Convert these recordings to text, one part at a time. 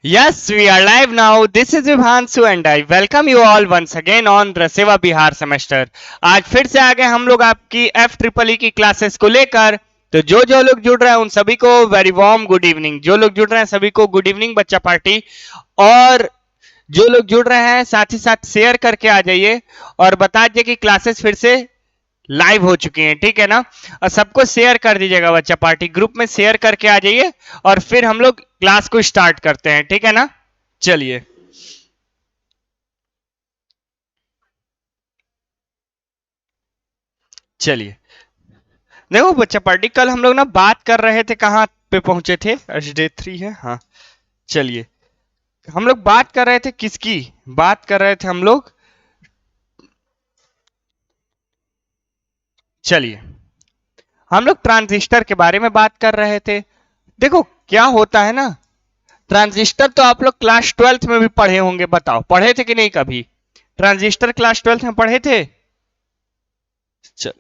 Yes, we are live now. This is Vibhanshu and I welcome you all once again on रसेवा Bihar semester. आज फिर से आ गए हम लोग आपकी एफ ट्रिपल ई की क्लासेस को लेकर। तो जो लोग जुड़ रहे हैं उन सभी को वेरी वार्म गुड इवनिंग। जो लोग जुड़ रहे हैं सभी को गुड इवनिंग बच्चा पार्टी। और जो लोग जुड़ रहे हैं साथ ही साथ शेयर करके आ जाइए और बता दीजिए कि क्लासेस फिर से लाइव हो चुकी हैं, ठीक है ना। और सबको शेयर कर दीजिएगा बच्चा पार्टी ग्रुप में, शेयर करके आ जाइए और फिर हम लोग क्लास को स्टार्ट करते हैं, ठीक है ना। चलिए चलिए देखो बच्चा पार्टी, कल हम लोग ना बात कर रहे थे, कहाँ पे पहुंचे थे। डे 3 है, हाँ। चलिए हम लोग बात कर रहे थे, किसकी बात कर रहे थे हम लोग। चलिए हम लोग ट्रांजिस्टर के बारे में बात कर रहे थे। देखो क्या होता है ना, ट्रांजिस्टर तो आप लोग क्लास 12th में भी पढ़े होंगे। बताओ पढ़े थे कि नहीं कभी? ट्रांजिस्टर क्लास 12th में पढ़े थे? चल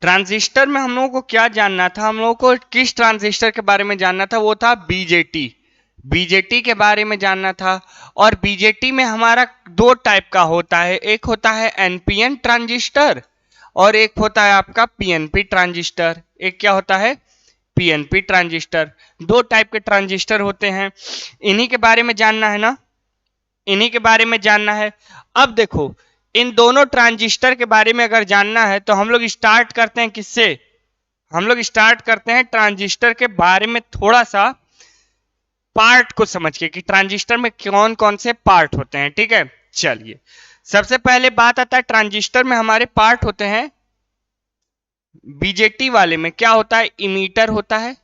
ट्रांजिस्टर में हम लोगों को क्या जानना था, हम लोगों को किस ट्रांजिस्टर के बारे में जानना था, वो था बीजेटी। बीजेटी के बारे में जानना था। और बीजेटी में हमारा दो टाइप का होता है, एक होता है एनपीएन ट्रांजिस्टर और एक होता है आपका पीएनपी ट्रांजिस्टर। एक क्या होता है? PNP transistor. दो टाइप के ट्रांजिस्टर होते हैं, इन्हीं के बारे में जानना है ना, इन्हीं के बारे में जानना है। अब देखो इन दोनों ट्रांजिस्टर के बारे में अगर जानना है तो हम लोग स्टार्ट करते हैं किससे? हम लोग स्टार्ट करते हैं ट्रांजिस्टर के बारे में थोड़ा सा पार्ट को समझ के, कि ट्रांजिस्टर में कौन कौन से पार्ट होते हैं, ठीक है। चलिए सबसे पहले बात आता है ट्रांजिस्टर में हमारे पार्ट होते हैं। बीजेटी वाले में क्या होता है? इमीटर होता है,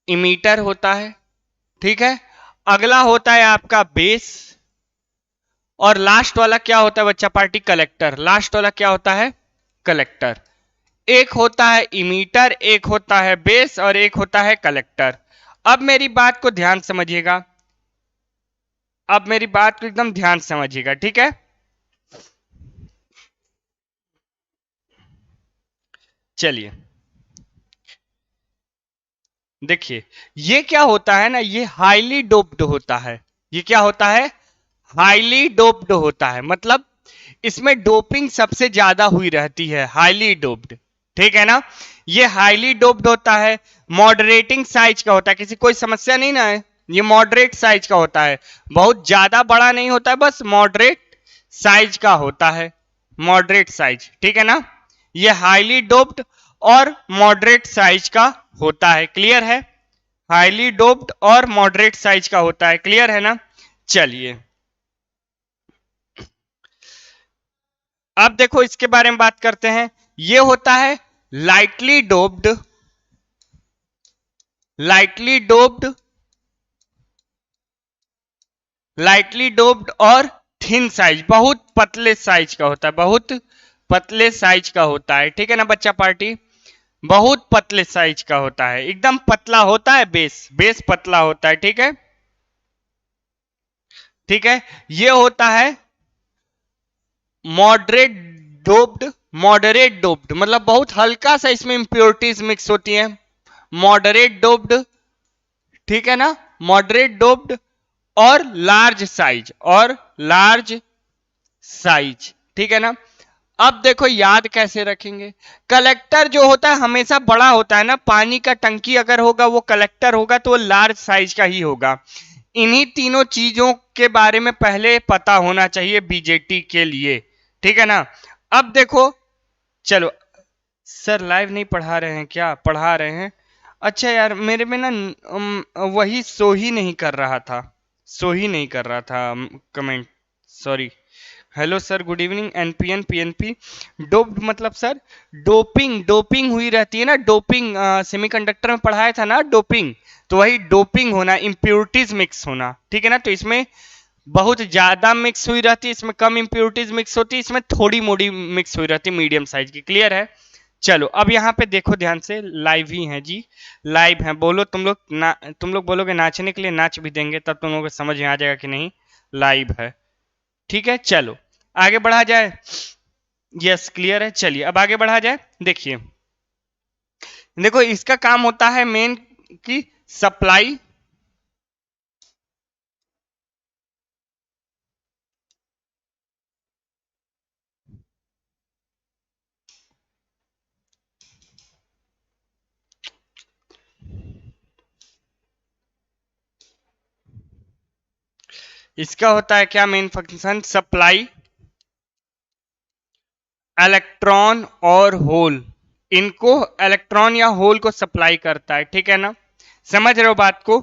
इमीटर होता है, ठीक है। अगला होता है आपका बेस, और लास्ट वाला क्या होता है बच्चा पार्टी? कलेक्टर। लास्ट वाला क्या होता है? कलेक्टर। एक होता है इमीटर, एक होता है बेस और एक होता है कलेक्टर। अब मेरी बात को ध्यान समझिएगा, अब मेरी बात को एकदम ध्यान समझिएगा, ठीक है। चलिए देखिए ये क्या होता है ना, ये हाईली डोप्ड होता है। ये क्या होता है? हाईली डोप्ड होता है, मतलब इसमें डोपिंग सबसे ज्यादा हुई रहती है, हाईली डोप्ड, ठीक है ना। ये हाईली डोप्ड होता है, मॉडरेटिंग साइज का होता है, किसी कोई समस्या नहीं ना है। ये मॉडरेट साइज का होता है, बहुत ज्यादा बड़ा नहीं होता है, बस मॉडरेट साइज का होता है, मॉडरेट साइज, ठीक है ना। ये हाईली डोप्ड और मॉडरेट साइज का होता है, क्लियर है। हाईली डोप्ड और मॉडरेट साइज का होता है, क्लियर है ना। चलिए अब देखो इसके बारे में बात करते हैं। ये होता है lightly doped, lightly doped, lightly doped और थिन साइज, बहुत पतले साइज का होता है, बहुत पतले साइज का होता है, ठीक है ना बच्चा पार्टी। बहुत पतले साइज का होता है, एकदम पतला होता है, बेस बेस पतला होता है, ठीक है, ठीक है। ये होता है मॉडरेट डोप्ड, मॉडरेट डोप्ड मतलब बहुत हल्का सा इसमें इंप्योरिटीज मिक्स होती हैं, मॉडरेट डोप्ड, ठीक है ना, मॉडरेट डोप्ड और लार्ज साइज, और लार्ज साइज, ठीक है ना। अब देखो याद कैसे रखेंगे, कलेक्टर जो होता है हमेशा बड़ा होता है ना, पानी का टंकी अगर होगा वो कलेक्टर होगा तो वो लार्ज साइज का ही होगा। इन्हीं तीनों चीजों के बारे में पहले पता होना चाहिए बीजेटी के लिए, ठीक है ना। अब देखो चलो, सर लाइव नहीं पढ़ा रहे हैं क्या? पढ़ा रहे हैं, अच्छा यार मेरे में ना वही सो ही नहीं कर रहा था, सो ही नहीं कर रहा था comment, sorry. Hello sir good evening. NPN PNP doped मतलब सर डोपिंग, डोपिंग हुई रहती है ना, डोपिंग सेमीकंडक्टर में पढ़ाया था ना डोपिंग, तो वही डोपिंग होना, इंप्योरिटीज मिक्स होना, ठीक है ना। तो इसमें बहुत ज्यादा मिक्स हुई रहती है, इसमें कम इंप्योरिटीज मिक्स होती है, इसमें थोड़ी मोड़ी मिक्स हुई रहती है मीडियम साइज की। क्लियर है? चलो अब यहाँ पे देखो ध्यान से, लाइव ही है जी, लाइव है। बोलो तुम लोग ना, तुम लोग बोलोगे नाचने के लिए, नाच भी देंगे, तब तुम लोगों को समझ में आ जाएगा कि नहीं लाइव है। ठीक है, चलो आगे बढ़ा जाए। यस क्लियर है, चलिए अब आगे बढ़ा जाए। देखिए देखो इसका काम होता है मेन की सप्लाई, इसका होता है क्या मेन फंक्शन, सप्लाई इलेक्ट्रॉन और होल, इनको इलेक्ट्रॉन या होल को सप्लाई करता है। ठीक है ना, समझ रहे हो बात को?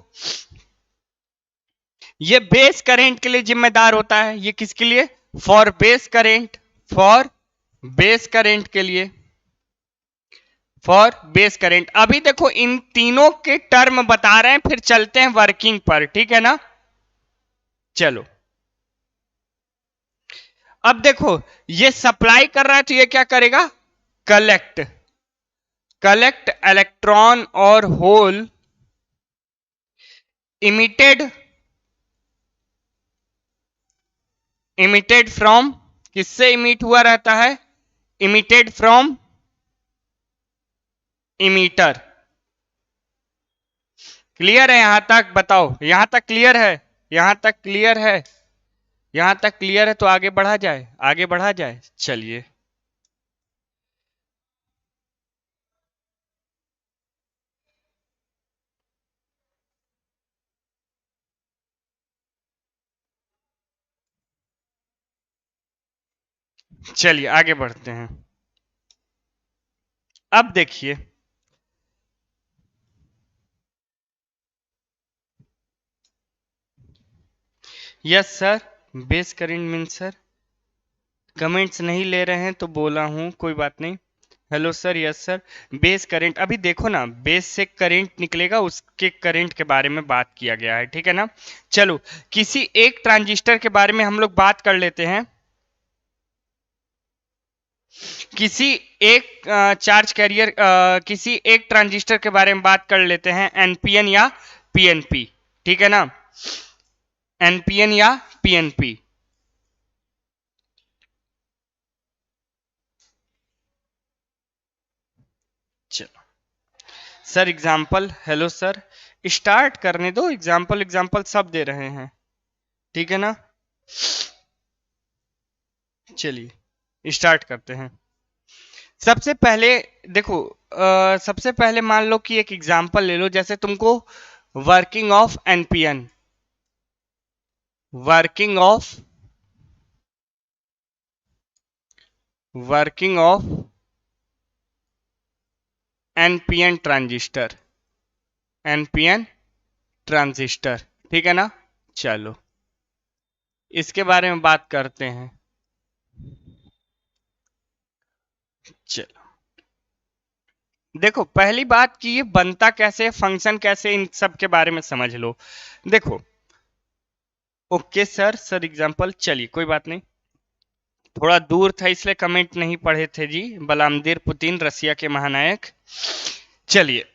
ये बेस करंट के लिए जिम्मेदार होता है। ये किसके लिए? For base current, for base current के लिए, फॉर बेस करंट। अभी देखो इन तीनों के टर्म बता रहे हैं, फिर चलते हैं वर्किंग पर। ठीक है ना, चलो अब देखो ये सप्लाई कर रहा है तो ये क्या करेगा, कलेक्ट, कलेक्ट इलेक्ट्रॉन और होल इमिटेड, इमिटेड फ्रॉम, किससे इमिट हुआ रहता है, इमिटेड फ्रॉम इमीटर। क्लियर है यहां तक? बताओ यहां तक क्लियर है? यहां तक क्लियर है? यहां तक क्लियर है तो आगे बढ़ा जाए, आगे बढ़ा जाए। चलिए चलिए आगे बढ़ते हैं। अब देखिए yes sir, base current mean sir, comments नहीं ले रहे हैं तो बोला हूं, कोई बात नहीं। Hello sir, yes sir. Base current, अभी देखो ना बेस से करंट निकलेगा, उसके करंट के बारे में बात किया गया है। ठीक है ना, चलो किसी एक ट्रांजिस्टर के बारे में हम लोग बात कर लेते हैं। किसी एक चार्ज कैरियर, किसी एक ट्रांजिस्टर के बारे में बात कर लेते हैं, एनपीएन या पीएनपी। ठीक है ना, एनपीएन या पीएनपी। चलो sir example, hello sir, start करने दो, एग्जाम्पल एग्जाम्पल सब दे रहे हैं। ठीक है ना, चलिए स्टार्ट करते हैं। सबसे पहले देखो, सबसे पहले मान लो कि एक एग्जाम्पल ले लो, जैसे तुमको working of NPN, working of, working of NPN transistor, NPN transistor. ठीक है ना, चलो इसके बारे में बात करते हैं। चलो देखो पहली बात कि ये बनता कैसे, फंक्शन कैसे, इन सब के बारे में समझ लो। देखो ओके सर, सर एग्जांपल, चलिए कोई बात नहीं, थोड़ा दूर था इसलिए कमेंट नहीं पढ़े थे जी। व्लादिमीर पुतिन रसिया के महानायक। चलिए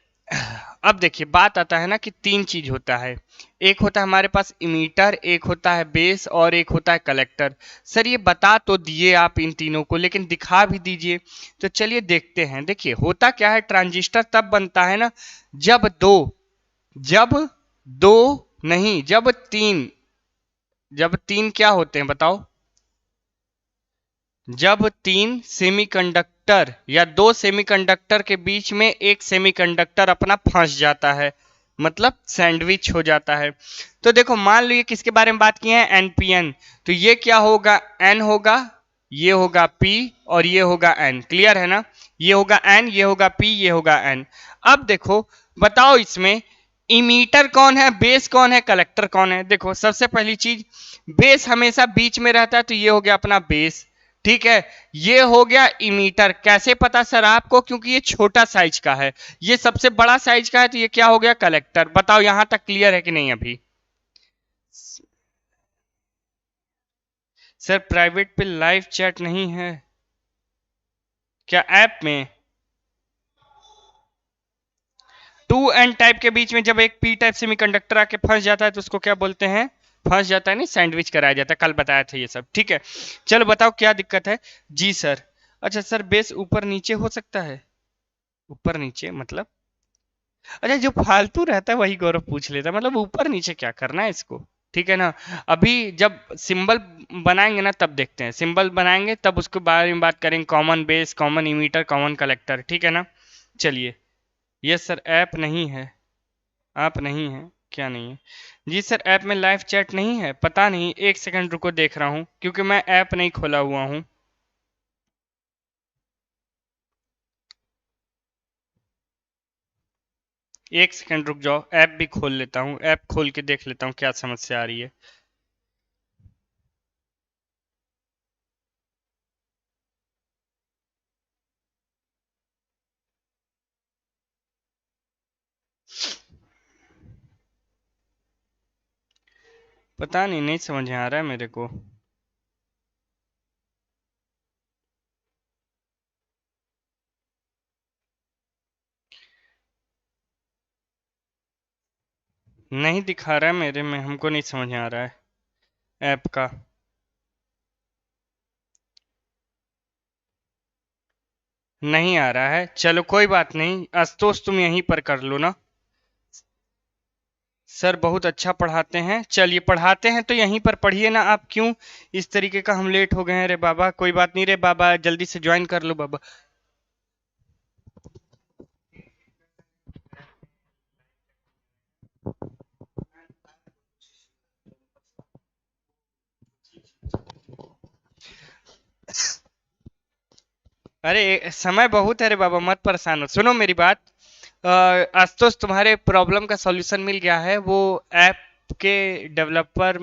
अब देखिए बात आता है ना कि तीन चीज होता है, एक होता है हमारे पास इमीटर, एक होता है बेस और एक होता है कलेक्टर। सर ये बता तो दिए आप इन तीनों को, लेकिन दिखा भी दीजिए। तो चलिए देखते हैं। देखिए होता क्या है, ट्रांजिस्टर तब बनता है ना जब दो, जब दो नहीं, जब तीन, जब तीन क्या होते हैं बताओ, जब तीन सेमीकंडक्टर या दो सेमीकंडक्टर के बीच में एक सेमीकंडक्टर अपना फंस जाता है, मतलब सैंडविच हो जाता है। तो देखो मान लो ये किसके बारे में बात की है, एनपीएन, तो ये क्या होगा, एन होगा, ये होगा पी और ये होगा एन। क्लियर है ना, ये होगा एन, ये होगा पी, ये होगा एन। अब देखो बताओ इसमें इमीटर कौन है, बेस कौन है, कलेक्टर कौन है। देखो सबसे पहली चीज, बेस हमेशा बीच में रहता है तो ये हो गया अपना बेस। ठीक है, ये हो गया इमीटर। कैसे पता सर आपको, क्योंकि ये छोटा साइज का है, ये सबसे बड़ा साइज का है, तो ये क्या हो गया, कलेक्टर। बताओ यहां तक क्लियर है कि नहीं अभी? सर प्राइवेट पे लाइव चैट नहीं है क्या ऐप में? 2n टाइप के बीच में जब एक p टाइप सेमीकंडक्टर आके फंस जाता है तो उसको क्या बोलते हैं? फंस जाता है, नहीं सैंडविच कराया जाता है। कल बताया था ये सब, ठीक है। चलो बताओ क्या दिक्कत है? जी सर। अच्छा सर, बेस ऊपर नीचे हो सकता है? ऊपर नीचे मतलब? अच्छा, जो फालतू रहता है वही गौरव पूछ लेता है, मतलब ऊपर नीचे क्या करना है इसको? ठीक है ना। अभी जब सिंबल बनाएंगे ना तब देखते हैं, सिंबल बनाएंगे तब उसके बारे में बात करेंगे। Common base, common emitter, common collector, ठीक है ना। चलिए। यस सर, ऐप नहीं है। आप नहीं है? क्या नहीं है? जी सर, ऐप में लाइव चैट नहीं है। पता नहीं, एक सेकंड रुको, देख रहा हूँ, क्योंकि मैं ऐप नहीं खोला हुआ हूँ। एक सेकंड रुक जाओ, ऐप भी खोल लेता हूँ, ऐप खोल के देख लेता हूँ क्या समस्या आ रही है। पता नहीं, नहीं समझ आ रहा है मेरे को। नहीं दिखा रहा है मेरे में, हमको नहीं समझ आ रहा है ऐप का। नहीं आ रहा है, चलो कोई बात नहीं। आशुतोष तुम यहीं पर कर लो ना। सर बहुत अच्छा पढ़ाते हैं। चलिए, पढ़ाते हैं तो यहीं पर पढ़िए ना। आप क्यों इस तरीके का? हम लेट हो गए हैं रे बाबा। कोई बात नहीं रे बाबा, जल्दी से ज्वाइन कर लो बाबा। अरे समय बहुत है रे बाबा, मत परेशान हो। सुनो मेरी बात। आशुतोष, तुम्हारे प्रॉब्लम का सॉल्यूशन मिल गया है। वो ऐप के डेवलपर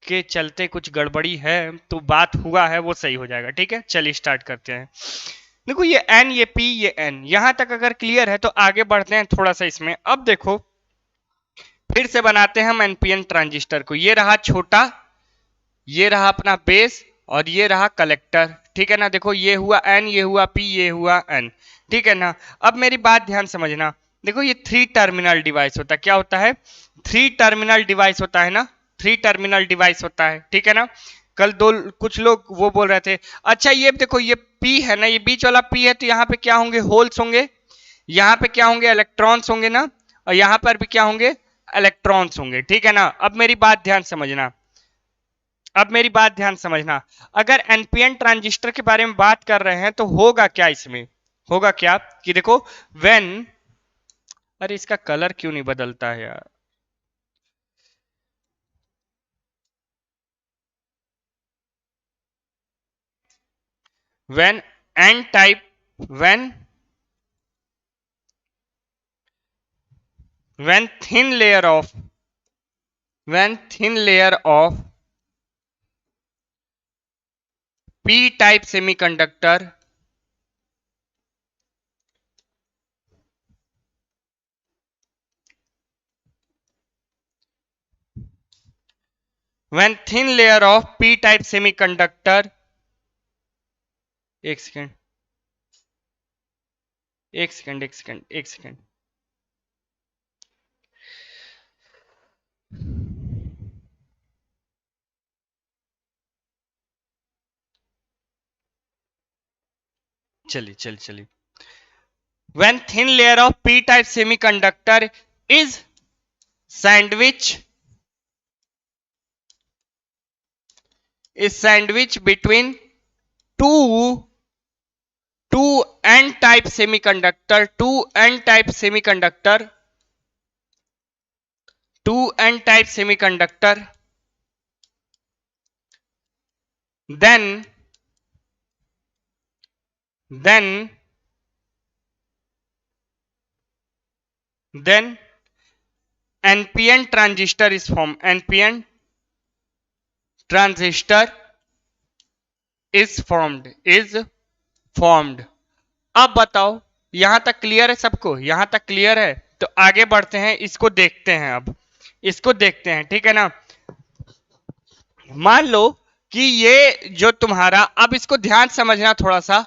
के चलते कुछ गड़बड़ी है, तो बात हुआ है, वो सही हो जाएगा। ठीक है, चलिए स्टार्ट करते हैं। देखो, ये एन, ये पी, ये एन, यहां तक अगर क्लियर है तो आगे बढ़ते हैं थोड़ा सा इसमें। अब देखो, फिर से बनाते हैं हम एनपीएन ट्रांजिस्टर को। ये रहा छोटा, ये रहा अपना बेस, और ये रहा कलेक्टर। ठीक है ना। देखो, ये हुआ एन, ये हुआ पी, ये हुआ एन। ठीक है ना। अब मेरी बात ध्यान समझना। देखो, ये 3 टर्मिनल डिवाइस होता है। क्या होता है? 3 टर्मिनल डिवाइस होता है ना। 3 टर्मिनल डिवाइस होता है, ठीक है ना। कल दो कुछ लोग वो बोल रहे थे। अच्छा, ये देखो, ये पी है ना, ये बीच वाला पी है, तो यहाँ पे क्या होंगे? होल्स होंगे। यहाँ पे क्या होंगे? इलेक्ट्रॉन्स होंगे ना। और यहाँ पर भी क्या होंगे? इलेक्ट्रॉन्स होंगे। ठीक है ना। अब मेरी बात ध्यान समझना। अब मेरी बात ध्यान समझना। अगर एनपीएन ट्रांजिस्टर के बारे में बात कर रहे हैं तो होगा क्या इसमें? होगा क्या कि देखो, व्हेन, अरे इसका कलर क्यों नहीं बदलता है यार? When an type, when when thin layer of, when thin layer of P type semiconductor when thin layer of p type semiconductor, एक सेकेंड, एक सेकेंड, एक सेकेंड, एक सेकेंड। चलिए चलिए चलिए। when thin layer of p type semiconductor is sandwich, is sandwich between two two n type semiconductor, two n type semiconductor, two n type semiconductor, then then then npn transistor is formed, npn transistor is formed, is formed। अब बताओ, यहां तक clear है सबको? यहां तक clear है तो आगे बढ़ते हैं, इसको देखते हैं। अब इसको देखते हैं, ठीक है ना। मान लो कि ये जो तुम्हारा, अब इसको ध्यान समझना थोड़ा सा,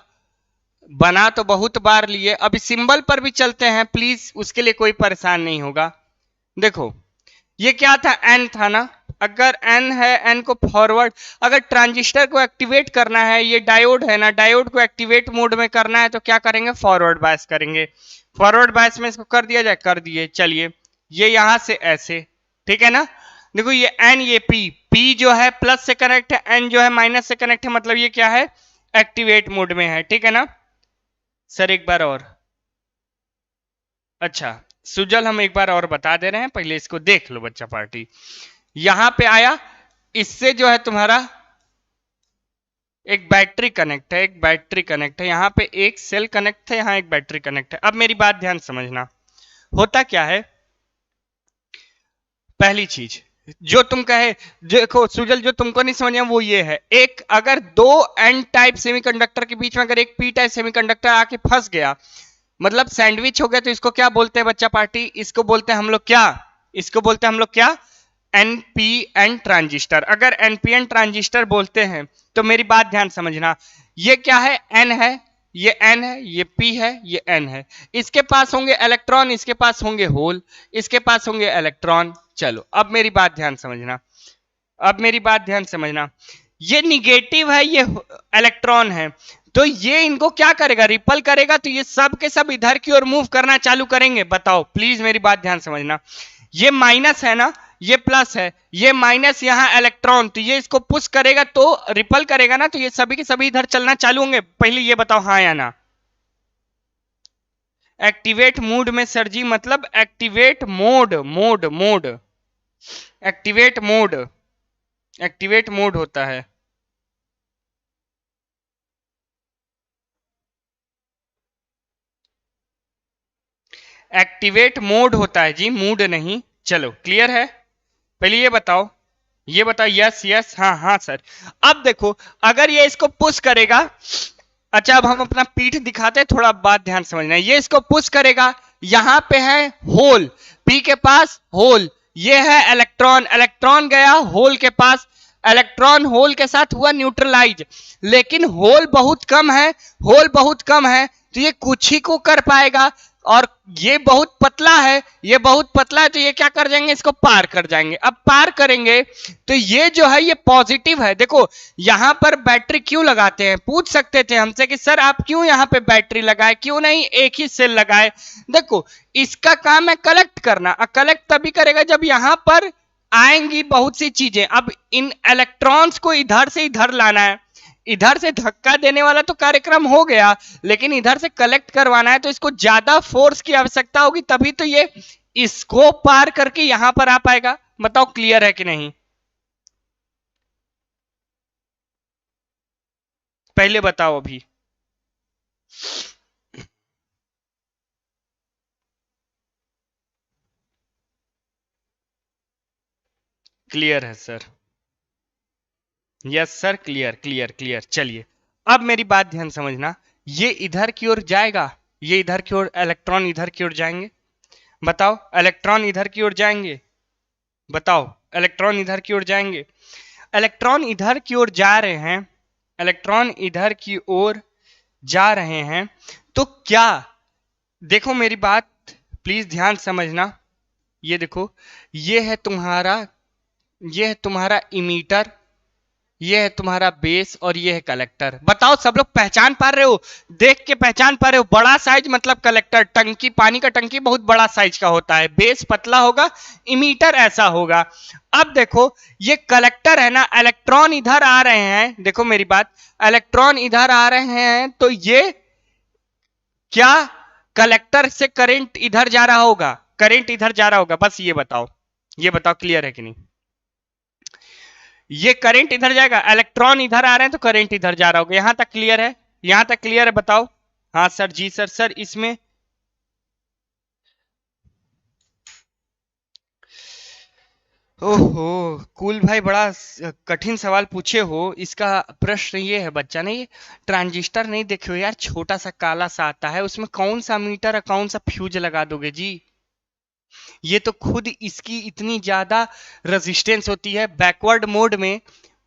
बना तो बहुत बार लिए, अभी सिंबल पर भी चलते हैं प्लीज, उसके लिए कोई परेशान नहीं होगा। देखो ये क्या था, एन था ना, अगर एन है, एन को फॉरवर्ड, अगर ट्रांजिस्टर को एक्टिवेट करना है, ये डायोड है ना, डायोड को एक्टिवेट मोड में करना है तो क्या करेंगे, फॉरवर्ड बायस करेंगे। फॉरवर्ड बायस में इसको कर दिया जाए, कर दिए, चलिए ये यहां से ऐसे, ठीक है ना। देखो ये एन, ये पी, पी जो है प्लस से कनेक्ट है, एन जो है माइनस से कनेक्ट है, मतलब ये क्या है, एक्टिवेट मोड में है, ठीक है ना। सर एक बार और, अच्छा सुजल हम एक बार और बता दे रहे हैं, पहले इसको देख लो बच्चा पार्टी। यहां पे आया, इससे जो है तुम्हारा एक बैटरी कनेक्ट है, एक बैटरी कनेक्ट है, यहां पे एक सेल कनेक्ट है, यहां एक बैटरी कनेक्ट है। अब मेरी बात ध्यान समझना, होता क्या है, पहली चीज जो तुम कहे, देखो सुजल जो तुमको नहीं समझ वो ये है, एक अगर दो एन टाइप सेमीकंडक्टर के बीच में अगर एक पी टाइप सेमीकंडक्टर आके फंस गया, मतलब सैंडविच हो गया, तो इसको क्या बोलते हैं बच्चा पार्टी, इसको बोलते हैं हम लोग क्या, इसको बोलते हैं हम लोग क्या, एनपीएन ट्रांजिस्टर। अगर एनपीएन ट्रांजिस्टर बोलते हैं तो मेरी बात ध्यान समझना, ये क्या है, एन है, ये एन है, ये पी है, ये एन है, इसके पास होंगे इलेक्ट्रॉन, इसके पास होंगे होल, इसके पास होंगे इलेक्ट्रॉन। चलो अब मेरी बात ध्यान समझना, अब मेरी बात ध्यान समझना, ये निगेटिव है, ये इलेक्ट्रॉन है, तो ये इनको क्या करेगा, रिपल करेगा, तो ये सब के सब इधर की ओर मूव करना चालू करेंगे। बताओ प्लीज मेरी बात ध्यान समझना, ये माइनस है ना, ये प्लस है, ये माइनस, यहां इलेक्ट्रॉन, तो ये इसको पुश करेगा तो रिपल करेगा ना, तो ये सभी के सभी इधर चलना चालू होंगे। पहले ये बताओ हाँ या ना। एक्टिवेट मोड में सर जी, मतलब activate mode, mode mode, activate mode, activate mode होता है, एक्टिवेट मोड होता है जी, मूड नहीं। चलो क्लियर है, पहले ये बताओ, ये बताओ, यस यस, हाँ हाँ सर। अब देखो अगर ये इसको पुश करेगा, अच्छा अब हम अपना पीठ दिखाते हैं, थोड़ा बात ध्यान समझना, ये इसको पुश करेगा, यहां पे है होल, पी के पास होल, ये है इलेक्ट्रॉन, इलेक्ट्रॉन गया होल के पास, इलेक्ट्रॉन होल के साथ हुआ न्यूट्रलाइज, लेकिन होल बहुत कम है, होल बहुत कम है, तो ये कुछ ही को कर पाएगा, और ये बहुत पतला है, ये बहुत पतला है, तो ये क्या कर जाएंगे, इसको पार कर जाएंगे। अब पार करेंगे तो ये जो है ये पॉजिटिव है। देखो यहां पर बैटरी क्यों लगाते हैं, पूछ सकते थे हमसे कि सर आप क्यों यहां पे बैटरी लगाए, क्यों नहीं एक ही सेल लगाए। देखो इसका काम है कलेक्ट करना, कलेक्ट तभी करेगा जब यहां पर आएंगी बहुत सी चीजें। अब इन इलेक्ट्रॉन्स को इधर से इधर लाना है, इधर से धक्का देने वाला तो कार्यक्रम हो गया, लेकिन इधर से कलेक्ट करवाना है, तो इसको ज्यादा फोर्स की आवश्यकता होगी, तभी तो ये इसको पार करके यहां पर आ पाएगा। बताओ क्लियर है कि नहीं, पहले बताओ अभी। क्लियर है sir, yes sir, clear clear clear. चलिए अब मेरी बात ध्यान समझना, ये इधर की ओर जाएगा, ये इधर की ओर, इलेक्ट्रॉन इधर की ओर जाएंगे, बताओ इलेक्ट्रॉन इधर की ओर जाएंगे, बताओ इलेक्ट्रॉन इधर की ओर जाएंगे, इलेक्ट्रॉन इधर की ओर जा रहे हैं, इलेक्ट्रॉन इधर की ओर जा रहे हैं, तो क्या, देखो मेरी बात प्लीज ध्यान समझना, ये देखो ये है तुम्हारा, ये है तुम्हारा इमीटर, ये है तुम्हारा बेस, और ये है कलेक्टर। बताओ सब लोग पहचान पा रहे हो, देख के पहचान पा रहे हो, बड़ा साइज मतलब कलेक्टर, टंकी, पानी का टंकी बहुत बड़ा साइज का होता है, बेस पतला होगा, इमीटर ऐसा होगा। अब देखो ये कलेक्टर है ना, इलेक्ट्रॉन इधर आ रहे हैं, देखो मेरी बात, इलेक्ट्रॉन इधर आ रहे हैं, तो ये क्या कलेक्टर से करंट इधर जा रहा होगा, करंट इधर जा रहा होगा, बस ये बताओ, ये बताओ क्लियर है कि नहीं, ये करंट इधर जाएगा, इलेक्ट्रॉन इधर आ रहे हैं तो करंट इधर जा रहा होगा। यहां तक क्लियर है, यहां तक क्लियर है, बताओ। हाँ सर जी सर, सर इसमें ओहो कुल भाई बड़ा कठिन सवाल पूछे हो। इसका प्रश्न ये है बच्चा, नहीं ट्रांजिस्टर नहीं देखे हो यार, छोटा सा काला सा आता है, उसमें कौन सा मीटर और कौन सा फ्यूज लगा दोगे जी, ये तो खुद इसकी इतनी ज्यादा रेजिस्टेंस होती है, बैकवर्ड मोड में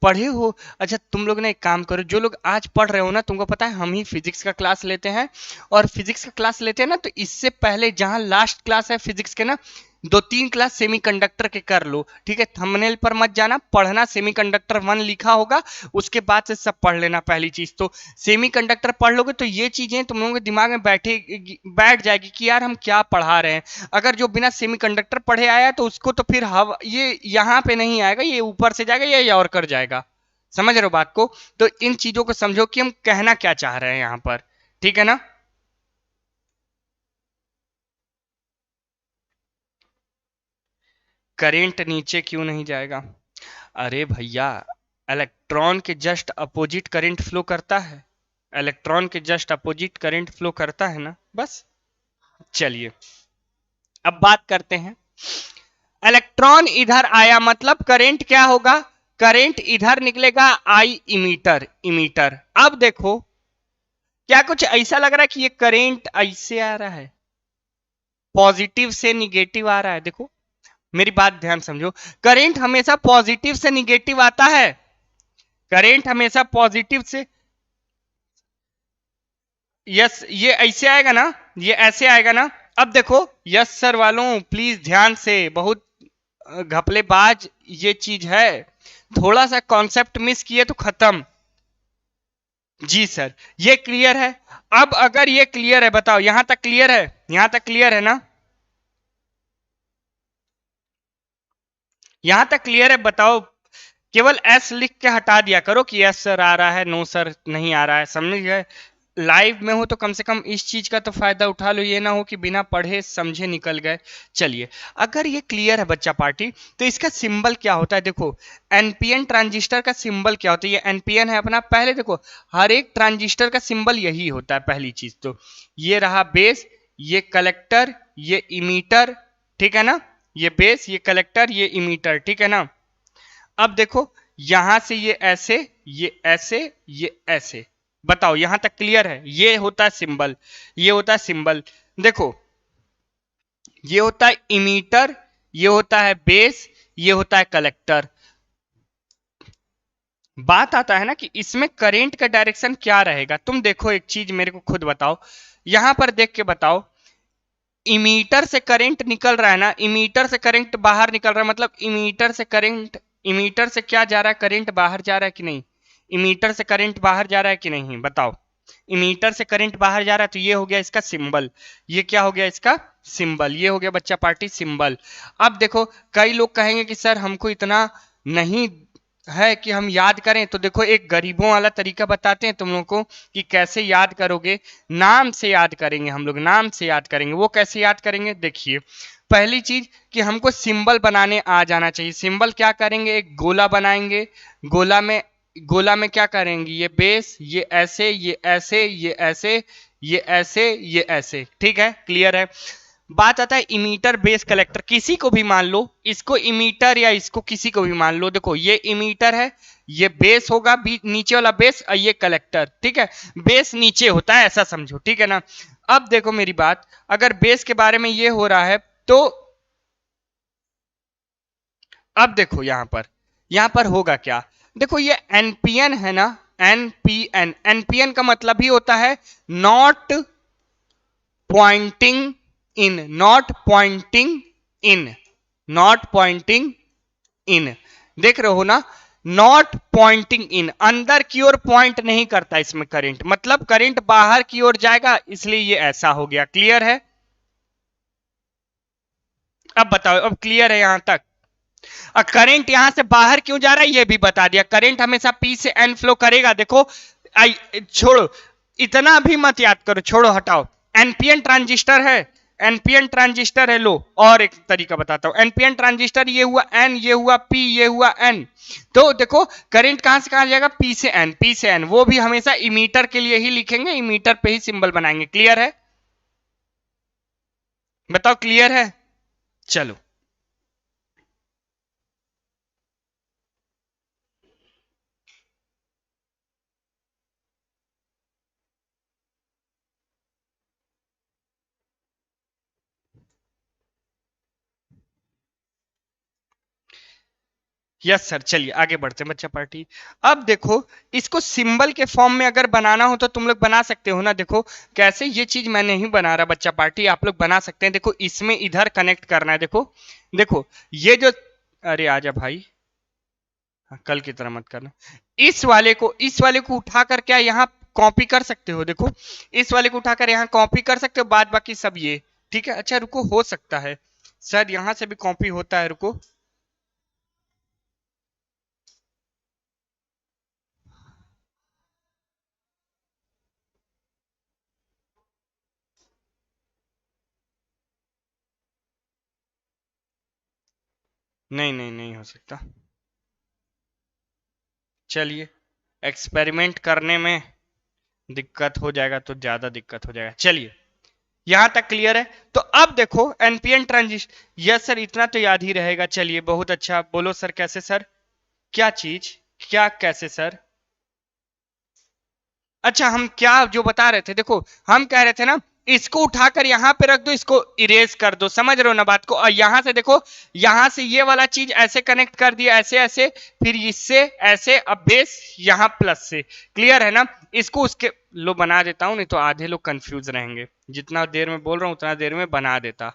पढ़े हो? अच्छा तुम लोग ना एक काम करो, जो लोग आज पढ़ रहे हो ना, तुमको पता है हम ही फिजिक्स का क्लास लेते हैं, और फिजिक्स का क्लास लेते हैं ना, तो इससे पहले जहां लास्ट क्लास है फिजिक्स के ना, 2-3 क्लास सेमीकंडक्टर के कर लो, ठीक है? थंबनेल पर मत जाना, पढ़ना सेमीकंडक्टर 1 लिखा होगा, उसके बाद से सब पढ़ लेना। पहली चीज तो सेमीकंडक्टर पढ़ लोगे तो ये चीजें तुम लोगों के दिमाग में बैठ जाएगी कि यार हम क्या पढ़ा रहे हैं। अगर जो बिना सेमीकंडक्टर पढ़े आया तो उसको तो फिर हवा ये यहाँ पे नहीं आएगा, ये ऊपर से जाएगा, ये और कर जाएगा। समझ रहे हो बात को? तो इन चीजों को समझो कि हम कहना क्या चाह रहे हैं यहाँ पर, ठीक है ना? करंट नीचे क्यों नहीं जाएगा? अरे भैया, इलेक्ट्रॉन के जस्ट अपोजिट करंट फ्लो करता है, इलेक्ट्रॉन के जस्ट अपोजिट करंट फ्लो करता है ना, बस। चलिए अब बात करते हैं। इलेक्ट्रॉन इधर आया मतलब करंट क्या होगा? करंट इधर निकलेगा, आई इमीटर, इमीटर। अब देखो, क्या कुछ ऐसा लग रहा है कि ये करंट ऐसे आ रहा है, पॉजिटिव से निगेटिव आ रहा है? देखो मेरी बात ध्यान समझो, करंट हमेशा पॉजिटिव से निगेटिव आता है, करंट हमेशा पॉजिटिव से, यस ये ऐसे आएगा ना, ये ऐसे आएगा ना। अब देखो, यस सर वालों प्लीज ध्यान से, बहुत घपलेबाज ये चीज है, थोड़ा सा कॉन्सेप्ट मिस किए तो खत्म। जी सर, ये क्लियर है? अब अगर ये क्लियर है, बताओ यहां तक क्लियर है? यहां तक क्लियर है ना? यहां तक क्लियर है? बताओ, केवल एस लिख के हटा दिया करो कि यस सर आ रहा है, नो सर नहीं आ रहा है, समझ गए? लाइव में हो तो कम से कम इस चीज का तो फायदा उठा लो, ये ना हो कि बिना पढ़े समझे निकल गए। चलिए, अगर ये क्लियर है बच्चा पार्टी, तो इसका सिंबल क्या होता है? देखो, एनपीएन ट्रांजिस्टर का सिंबल क्या होता है? ये एनपीएन है अपना, पहले देखो हर एक ट्रांजिस्टर का सिंबल यही होता है, पहली चीज तो। ये रहा बेस, ये कलेक्टर, ये इमीटर, ठीक है ना? ये बेस, ये कलेक्टर, ये इमीटर, ठीक है ना? अब देखो, यहां से ये ऐसे, ये ऐसे, ये ऐसे, बताओ यहां तक क्लियर है? ये होता है सिंबल, ये होता है सिंबल। देखो, ये होता है इमीटर, ये होता है बेस, ये होता है कलेक्टर। बात आता है ना कि इसमें करंट का डायरेक्शन क्या रहेगा? तुम देखो एक चीज मेरे को खुद बताओ, यहां पर देख के बताओ, इमीटर से करंट निकल रहा है ना, इमीटर से करंट बाहर निकल रहा है, मतलब इमीटर से करंट, इमीटर से क्या जा रहा है? करंट बाहर जा रहा है कि नहीं? इमीटर से करंट बाहर जा रहा है कि नहीं, बताओ? इमीटर से करंट बाहर जा रहा है, तो ये हो गया इसका सिंबल, ये क्या हो गया इसका सिंबल, ये हो गया बच्चा पार्टी सिंबल। अब देखो, कई लोग कहेंगे कि सर हमको इतना नहीं है कि हम याद करें, तो देखो एक गरीबों वाला तरीका बताते हैं तुम लोगों को कि कैसे याद करोगे। नाम से याद करेंगे हम लोग, नाम से याद करेंगे। वो कैसे याद करेंगे? देखिए, पहली चीज कि हमको सिंबल बनाने आ जाना चाहिए। सिंबल क्या करेंगे? एक गोला बनाएंगे, गोला में, गोला में क्या करेंगे? ये बेस, ये ऐसे, ये ऐसे, ये ऐसे, ये ऐसे, ये ऐसे, ठीक है? क्लियर है? बात आता है इमीटर बेस कलेक्टर, किसी को भी मान लो, इसको इमीटर या इसको किसी को भी मान लो। देखो ये इमीटर है, ये बेस होगा, नीचे वाला बेस, और ये कलेक्टर, ठीक है? बेस नीचे होता है, ऐसा समझो, ठीक है ना? अब देखो मेरी बात, अगर बेस के बारे में ये हो रहा है, तो अब देखो यहां पर होगा क्या? देखो ये एनपीएन है ना, एनपीएन, एनपीएन का मतलब ही होता है not pointing in, not pointing in, not pointing in, देख रहे हो ना? नॉट पॉइंटिंग इन, अंदर की ओर पॉइंट नहीं करता इसमें करंट, मतलब करंट बाहर की ओर जाएगा, इसलिए ये ऐसा हो गया। क्लियर है? अब बताओ, अब क्लियर है यहां तक? और करंट यहां से बाहर क्यों जा रहा है ये भी बता दिया। करंट हमेशा पी से एन फ्लो करेगा। देखो, छोड़ो, इतना भी मत याद करो, छोड़ो हटाओ। एनपीएन ट्रांजिस्टर है, एनपीएन ट्रांजिस्टर है। लो और एक तरीका बताता हूं, एनपीएन ट्रांजिस्टर, ये हुआ एन, ये हुआ पी, ये हुआ एन। तो देखो करंट कहां से कहां जाएगा? पी से एन, पी से एन। वो भी हमेशा इमीटर के लिए ही लिखेंगे, इमीटर पे ही सिंबल बनाएंगे। क्लियर है? बताओ क्लियर है? चलो, यस सर, चलिए आगे बढ़ते हैं बच्चा पार्टी। अब देखो, इसको सिंबल के फॉर्म में अगर बनाना हो तो तुम लोग बना सकते हो ना। देखो कैसे, ये चीज मैं नहीं बना रहा बच्चा पार्टी, आप लोग बना सकते हैं। देखो इसमें इधर कनेक्ट करना है। देखो देखो ये जो, अरे आजा भाई, हाँ, कल की तरह मत करना। इस वाले को उठाकर क्या यहाँ कॉपी कर सकते हो। देखो इस वाले को उठाकर यहाँ कॉपी कर सकते हो, बाद बाकी सब ये। ठीक है, अच्छा रुको, हो सकता है शायद यहाँ से भी कॉपी होता है, रुको। नहीं नहीं, नहीं हो सकता। चलिए, एक्सपेरिमेंट करने में दिक्कत हो जाएगा तो ज्यादा दिक्कत हो जाएगा। चलिए, यहां तक क्लियर है। तो अब देखो एनपीएन ट्रांजिस्टर, यस सर इतना तो याद ही रहेगा। चलिए बहुत अच्छा, बोलो सर कैसे सर, क्या चीज, क्या कैसे सर। अच्छा हम क्या जो बता रहे थे, देखो हम कह रहे थे ना, इसको उठाकर यहां पे रख दो, इसको इरेज कर दो, समझ रहे हो ना बात को। और यहां से देखो, यहां से ये वाला चीज ऐसे कनेक्ट कर दिया, ऐसे ऐसे, फिर इससे ऐसे, अब बेस यहां प्लस से, क्लियर है ना। इसको उसके लो बना देता हूं, नहीं तो आधे लोग कंफ्यूज रहेंगे। जितना देर में बोल रहा हूं उतना देर में बना देता।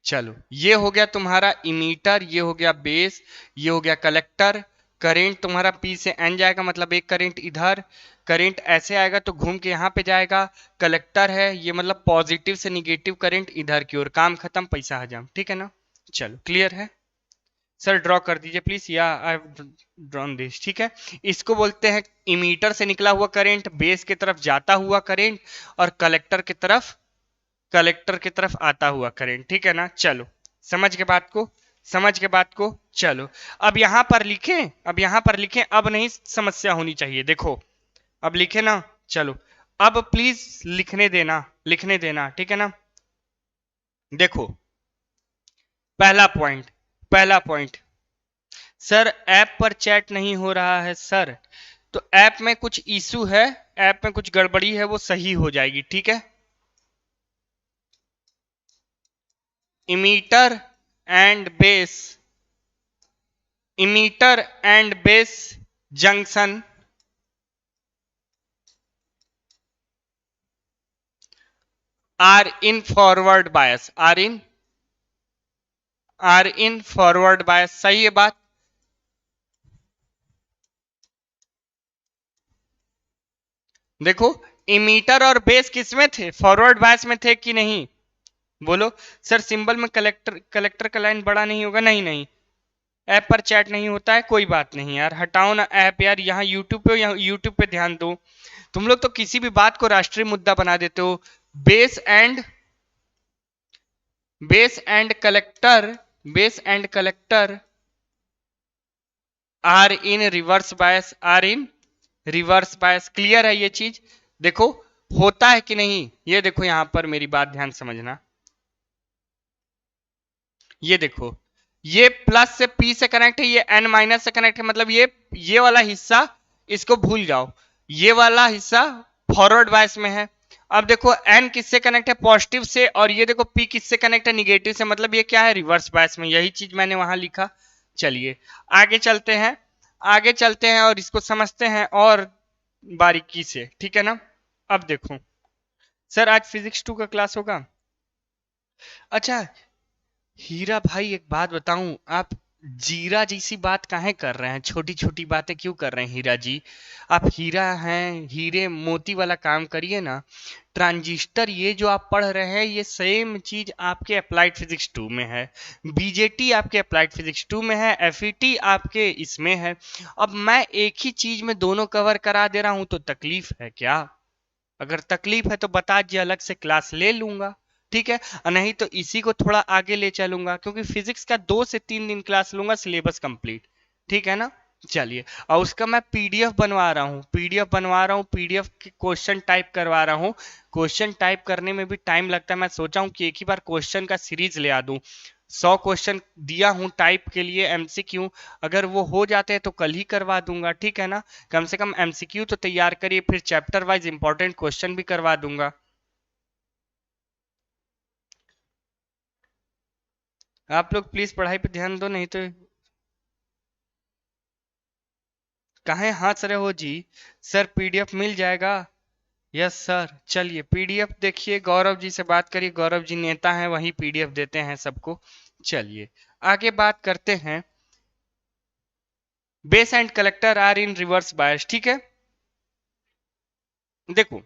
चलो, ये हो गया तुम्हारा इमीटर, ये हो गया बेस, ये हो गया कलेक्टर। करंट तुम्हारा पी से एन जाएगा, मतलब एक करंट इधर, करंट ऐसे आएगा तो घूम के यहाँ पे जाएगा। कलेक्टर है ये, मतलब पॉजिटिव से निगेटिव करंट इधर की ओर, काम खत्म, पैसा हजम। ठीक है ना, चलो क्लियर है। सर ड्रॉ कर दीजिए प्लीज, या आई हैव ड्रॉन दिस। ठीक है, इसको बोलते हैं इमीटर से निकला हुआ करंट, बेस की तरफ जाता हुआ करंट, और कलेक्टर की तरफ आता हुआ करंट। ठीक है ना, चलो समझ के बात को, समझ के बात को। चलो अब यहां पर लिखें, अब यहां पर लिखें, अब नहीं समस्या होनी चाहिए। देखो अब लिखे ना, चलो अब प्लीज लिखने देना, लिखने देना, ठीक है ना। देखो पहला पॉइंट, पहला पॉइंट, सर ऐप पर चैट नहीं हो रहा है सर, तो ऐप में कुछ इशू है, ऐप में कुछ गड़बड़ी है, वो सही हो जाएगी। ठीक है, emitter and base, emitter and base junction are in forward bias, are in forward bias, सही है बात। देखो इमीटर और बेस किस में थे, फॉरवर्ड बायस में थे कि नहीं, बोलो। सर सिंबल में कलेक्टर, कलेक्टर का लाइन बड़ा नहीं होगा, नहीं नहीं, ऐप पर चैट नहीं होता है, कोई बात नहीं यार, हटाओ ना ऐप यार। यहाँ यूट्यूब पे, यहाँ यूट्यूब पे ध्यान दो। तुम लोग तो किसी भी बात को राष्ट्रीय मुद्दा बना देते हो। Base and, base and collector, base and collector are in reverse bias, are in reverse bias, clear है ये चीज। देखो होता है कि नहीं, ये देखो यहां पर मेरी बात ध्यान समझना। ये देखो, ये प्लस से पी से कनेक्ट है, ये एन माइनस से कनेक्ट है, मतलब ये वाला हिस्सा इसको भूल जाओ, ये वाला हिस्सा फॉरवर्ड बायस में है। अब देखो एन किससे कनेक्ट है, पॉजिटिव से, और ये देखो पी किससे कनेक्ट है, निगेटिव से, मतलब ये क्या है, रिवर्स बायस में। यही चीज मैंने वहां लिखा। चलिए आगे चलते हैं, आगे चलते हैं और इसको समझते हैं और बारीकी से, ठीक है ना। अब देखो सर, आज फिजिक्स 2 का क्लास होगा। अच्छा हीरा भाई, एक बात बताऊं, आप जीरा जैसी बात काहे कर रहे हैं, छोटी छोटी बातें क्यों कर रहे हैं हीरा जी। आप हीरा हैं, हीरे मोती वाला काम करिए ना। ट्रांजिस्टर ये जो आप पढ़ रहे हैं, ये सेम चीज आपके अप्लाइड फिजिक्स 2 में है, बीजेटी आपके अप्लाइड फिजिक्स 2 में है, एफईटी आपके इसमें है। अब मैं एक ही चीज में दोनों कवर करा दे रहा हूं, तो तकलीफ है क्या। अगर तकलीफ है तो बता दीजिए, अलग से क्लास ले लूंगा, ठीक है। और नहीं तो इसी को थोड़ा आगे ले चलूंगा, क्योंकि फिजिक्स का 2 से 3 दिन क्लास लूंगा, सिलेबस कंप्लीट, ठीक है ना। चलिए, और उसका मैं पीडीएफ बनवा रहा हूँ, पीडीएफ के क्वेश्चन टाइप करवा रहा हूँ। क्वेश्चन टाइप करने में भी टाइम लगता है। मैं सोचा हूँ कि एक ही बार क्वेश्चन का सीरीज ले आ दूँ। 100 क्वेश्चन दिया हूँ टाइप के लिए एमसीक्यू, अगर वो हो जाते हैं तो कल ही करवा दूंगा, ठीक है ना। कम से कम एमसीक्यू तो तैयार करिए, फिर चैप्टर वाइज इंपॉर्टेंट क्वेश्चन भी करवा दूंगा। आप लोग प्लीज पढ़ाई पे ध्यान दो, नहीं तो काहे हंस रहे हो जी। सर पीडीएफ मिल जाएगा? Yes sir. चलिए पीडीएफ देखिए, गौरव जी से बात करिए, गौरव जी नेता हैं, वही पीडीएफ देते हैं सबको। चलिए आगे बात करते हैं। Base and collector are in reverse bias, ठीक है। देखो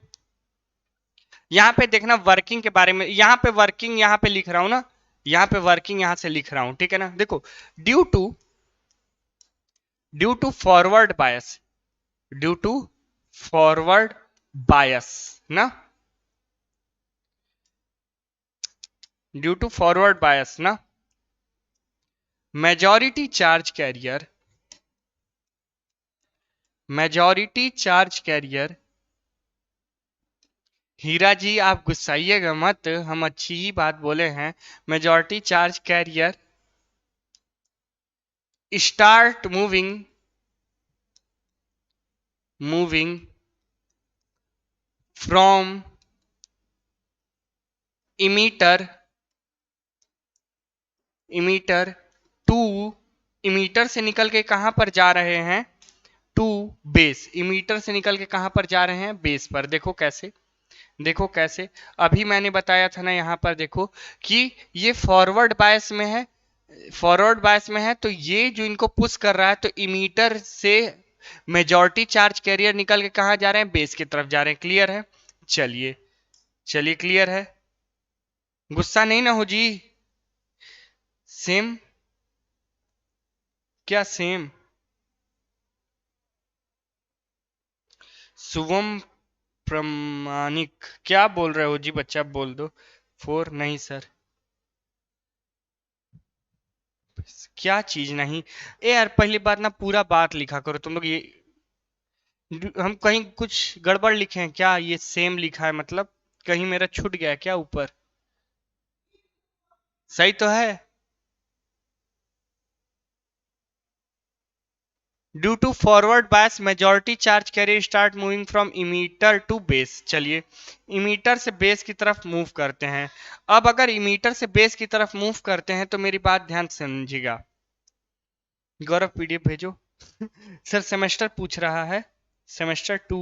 यहाँ पे देखना वर्किंग के बारे में, यहाँ पे वर्किंग यहाँ पे लिख रहा हूं ना, यहाँ पे वर्किंग यहाँ से लिख रहा हूं, ठीक है ना। देखो due to forward bias, due to forward bias ना, ड्यू टू फॉरवर्ड बायस ना, majority charge carrier, majority charge carrier, Heera ji आप गुस्साइएगा मत, हम अच्छी ही बात बोले हैं। Majority charge carrier start moving from emitter to, emitter से निकल के कहां पर जा रहे हैं, टू बेस, इमीटर से निकल के कहां पर जा रहे हैं, बेस पर। देखो कैसे, देखो कैसे, अभी मैंने बताया था ना यहाँ पर, देखो कि ये फॉरवर्ड बायस में है, फॉरवर्ड बायस में है, तो ये जो इनको पुश कर रहा है, तो इमीटर से मेजॉरिटी चार्ज कैरियर निकल के कहां जा रहे हैं, बेस की तरफ जा रहे हैं। क्लियर है? चलिए चलिए क्लियर है, गुस्सा नहीं ना हो जी। सेम, क्या सेम? शुभम प्रमाणिक क्या बोल रहे हो जी, बच्चा बोल दो। 4 नहीं सर, क्या चीज नहीं। ए यार पहली बात ना पूरा बात लिखा करो तुम लोग, ये हम कहीं कुछ गड़बड़ लिखे हैं क्या, ये सेम लिखा है मतलब कहीं मेरा छूट गया क्या ऊपर, सही तो है। Due to forward bias majority charge carrier start moving from emitter to base. चलिए इमीटर से बेस की तरफ मूव करते हैं। अब अगर इमीटर से बेस की तरफ मूव करते हैं तो मेरी बात ध्यान से समझिएगा। गौरव पीडीएफ भेजो। सर सेमेस्टर पूछ रहा है, सेमेस्टर 2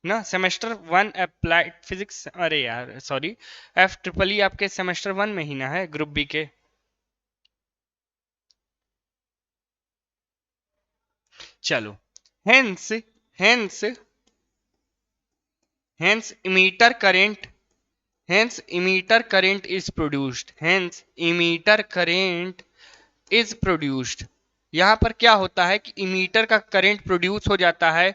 ना, सेमेस्टर 1 अप्लाइड फिजिक्स, अरे यार सॉरी, एफ ट्रिपल ई आपके सेमेस्टर 1 में ही ना है, ग्रुप बी के। चलो hence hence hence emitter current, hence emitter current is produced, hence emitter current is produced. यहां पर क्या होता है कि इमीटर का करंट प्रोड्यूस हो जाता है।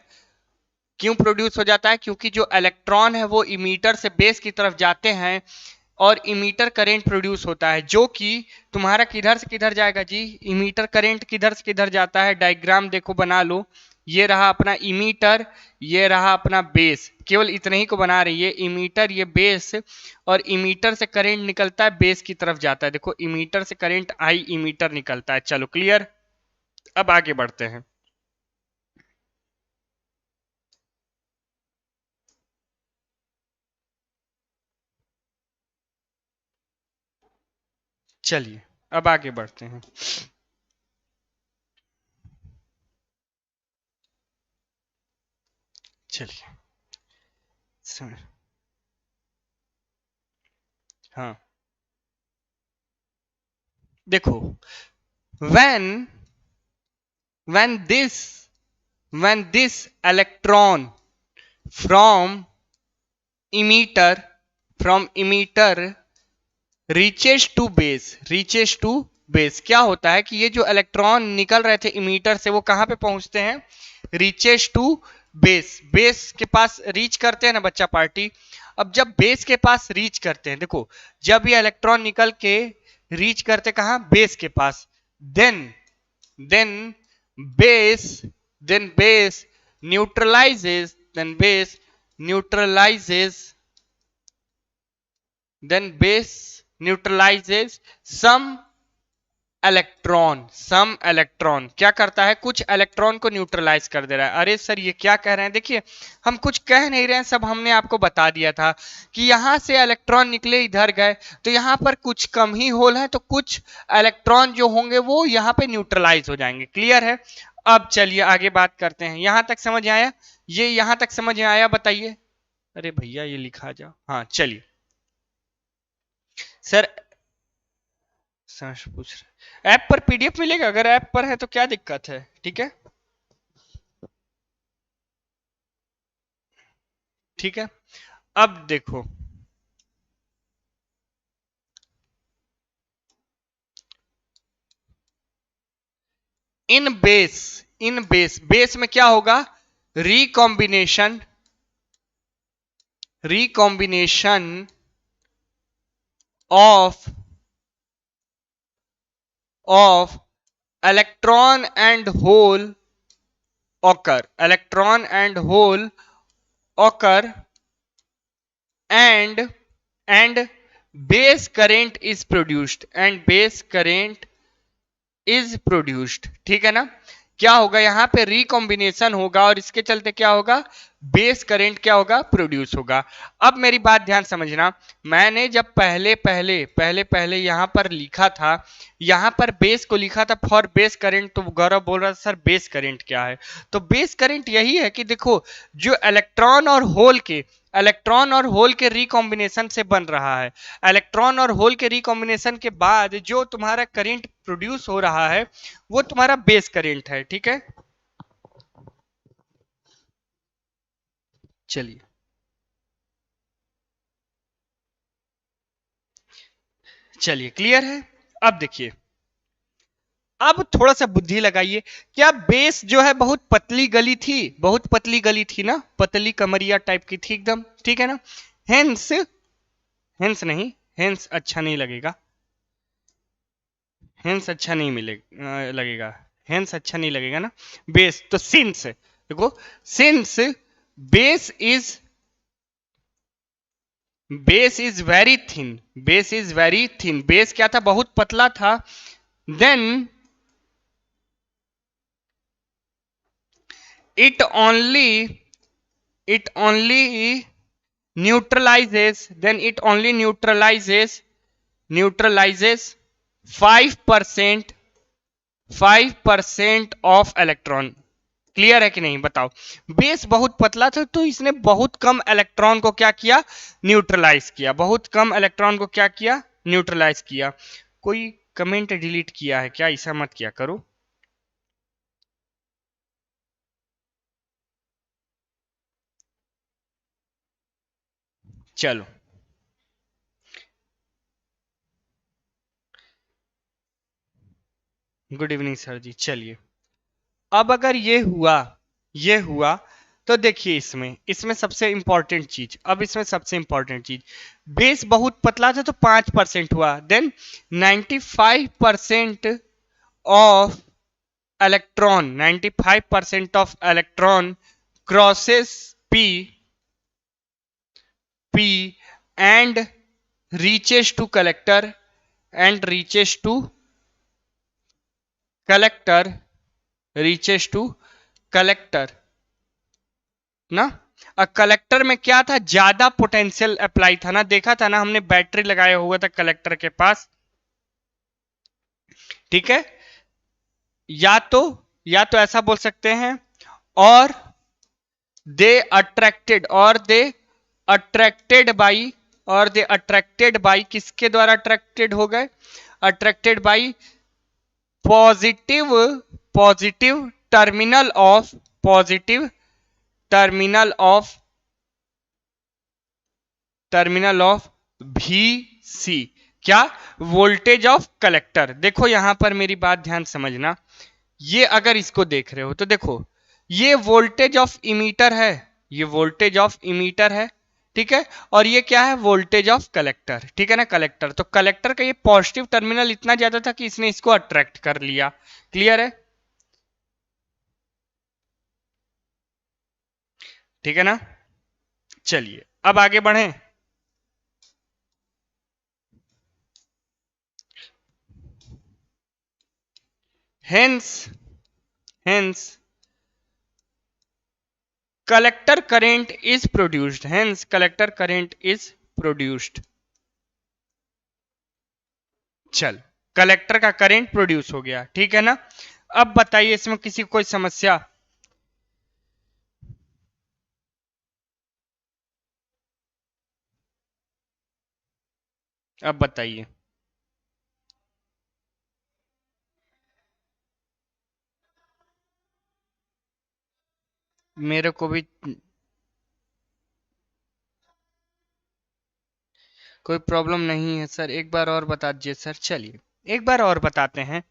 क्यों प्रोड्यूस हो जाता है? क्योंकि जो इलेक्ट्रॉन है वो इमीटर से बेस की तरफ जाते हैं और इमीटर करंट प्रोड्यूस होता है, जो कि तुम्हारा किधर से किधर जाएगा जी, इमीटर करंट किधर से किधर जाता है, डायग्राम देखो बना लो। ये रहा अपना इमीटर, ये रहा अपना बेस, केवल इतने ही को बना रही है, इमीटर ये बेस, और इमीटर से करंट निकलता है बेस की तरफ जाता है। देखो इमीटर से करंट आई इमीटर निकलता है। चलो क्लियर, अब आगे बढ़ते हैं। चलिए अब आगे बढ़ते हैं। चलिए हाँ देखो, when when this when this electron from emitter reaches to base, क्या होता है कि ये जो इलेक्ट्रॉन निकल रहे थे इमीटर से वो कहां पे पहुंचते हैं, रीचेस टू बेस, बेस के पास रीच करते हैं ना बच्चा पार्टी। अब जब बेस के पास रीच करते हैं, देखो जब ये इलेक्ट्रॉन निकल के रीच करते कहां, बेस के पास, then base then base neutralizes, then base neutralizes, then base neutralizes some electron क्या करता है, कुछ इलेक्ट्रॉन को न्यूट्रलाइज कर दे रहा है। अरे सर ये क्या कह रहे हैं, देखिए हम कुछ कह नहीं रहे हैं, सब हमने आपको बता दिया था कि यहां से इलेक्ट्रॉन निकले इधर गए तो यहां पर कुछ कम ही होल है, तो कुछ इलेक्ट्रॉन जो होंगे वो यहां पे न्यूट्रलाइज हो जाएंगे। क्लियर है? अब चलिए आगे बात करते हैं। यहां तक समझ आया? ये यहां तक समझ आया? बताइए। अरे भैया ये लिखा जाओ। हाँ चलिए सर, समझ पूछ रहे ऐप पर पीडीएफ मिलेगा? अगर ऐप पर है तो क्या दिक्कत है? ठीक है, ठीक है। अब देखो, इन बेस में क्या होगा? Recombination, recombination of electron and hole occur, electron and hole occur, and base current is produced, and base current is produced। ठीक है ना? क्या होगा यहाँ पे? रिकॉम्बिनेशन होगा और इसके चलते क्या होगा? बेस करंट क्या होगा? प्रोड्यूस होगा। अब मेरी बात ध्यान समझना, मैंने जब पहले यहां पर लिखा था, यहां पर बेस को लिखा था फॉर बेस करंट, तो गौरव बोल रहा था सर बेस करंट क्या है? तो बेस करंट यही है कि देखो जो इलेक्ट्रॉन और होल के रिकॉम्बिनेशन से बन रहा है, इलेक्ट्रॉन और होल के रिकॉम्बिनेशन के बाद जो तुम्हारा करंट प्रोड्यूस हो रहा है वो तुम्हारा बेस करंट है। ठीक है, चलिए चलिए क्लियर है? अब देखिए, अब थोड़ा सा बुद्धि लगाइए। क्या बेस जो है बहुत पतली गली थी, बहुत पतली गली थी ना, पतली कमरिया टाइप की थी एकदम, ठीक है ना? हेंस, हेंस नहीं, हेंस अच्छा नहीं लगेगा, हेंस अच्छा नहीं लगेगा, हेंस अच्छा नहीं लगेगा ना। बेस तो सिंस, देखो since base is base is very thin, base is very thin, base क्या था? बहुत पतला था। Then it only neutralizes, then it only neutralizes 5% of electron. Clear है कि नहीं? बताओ। बेस बहुत पतला था तो इसने बहुत कम इलेक्ट्रॉन को क्या किया? न्यूट्रलाइज किया। बहुत कम इलेक्ट्रॉन को क्या किया? न्यूट्रलाइज किया। कोई कमेंट डिलीट किया है क्या? ऐसा मत किया करो। चलो, गुड इवनिंग सर जी। चलिए, अब अगर ये हुआ तो देखिए इसमें सबसे इंपॉर्टेंट चीज, अब इसमें सबसे इंपॉर्टेंट चीज, बेस बहुत पतला था तो 5% हुआ। Then 95% of electron, 95% of electron crosses P and reaches to collector, and reaches to collector, reaches to collector ना। कलेक्टर में क्या था? ज्यादा पोटेंशियल अप्लाई था ना, देखा था ना हमने, बैटरी लगाया हुआ था कलेक्टर के पास। ठीक है, या तो ऐसा बोल सकते हैं, और दे अट्रैक्टेड बाई किसके द्वारा अट्रैक्टेड हो गए? Attracted by positive terminal of VC। क्या? Voltage of collector. देखो यहां पर मेरी बात ध्यान समझना, ये अगर इसको देख रहे हो तो देखो ये वोल्टेज ऑफ इमीटर है, ये वोल्टेज ऑफ इमीटर है, ठीक है, और ये क्या है? Voltage of collector. ठीक है ना, कलेक्टर। तो कलेक्टर का ये पॉजिटिव टर्मिनल इतना ज्यादा था कि इसने इसको अट्रैक्ट कर लिया। क्लियर है? ठीक है ना। चलिए अब आगे बढ़ें। Hence hence collector current is produced, hence collector current is produced। चल, कलेक्टर का करंट प्रोड्यूस हो गया, ठीक है ना। अब बताइए इसमें किसी को कोई समस्या। अब बताइए। मेरे को भी कोई प्रॉब्लम नहीं है सर, एक बार और बता दीजिए सर। चलिए एक बार और बताते हैं,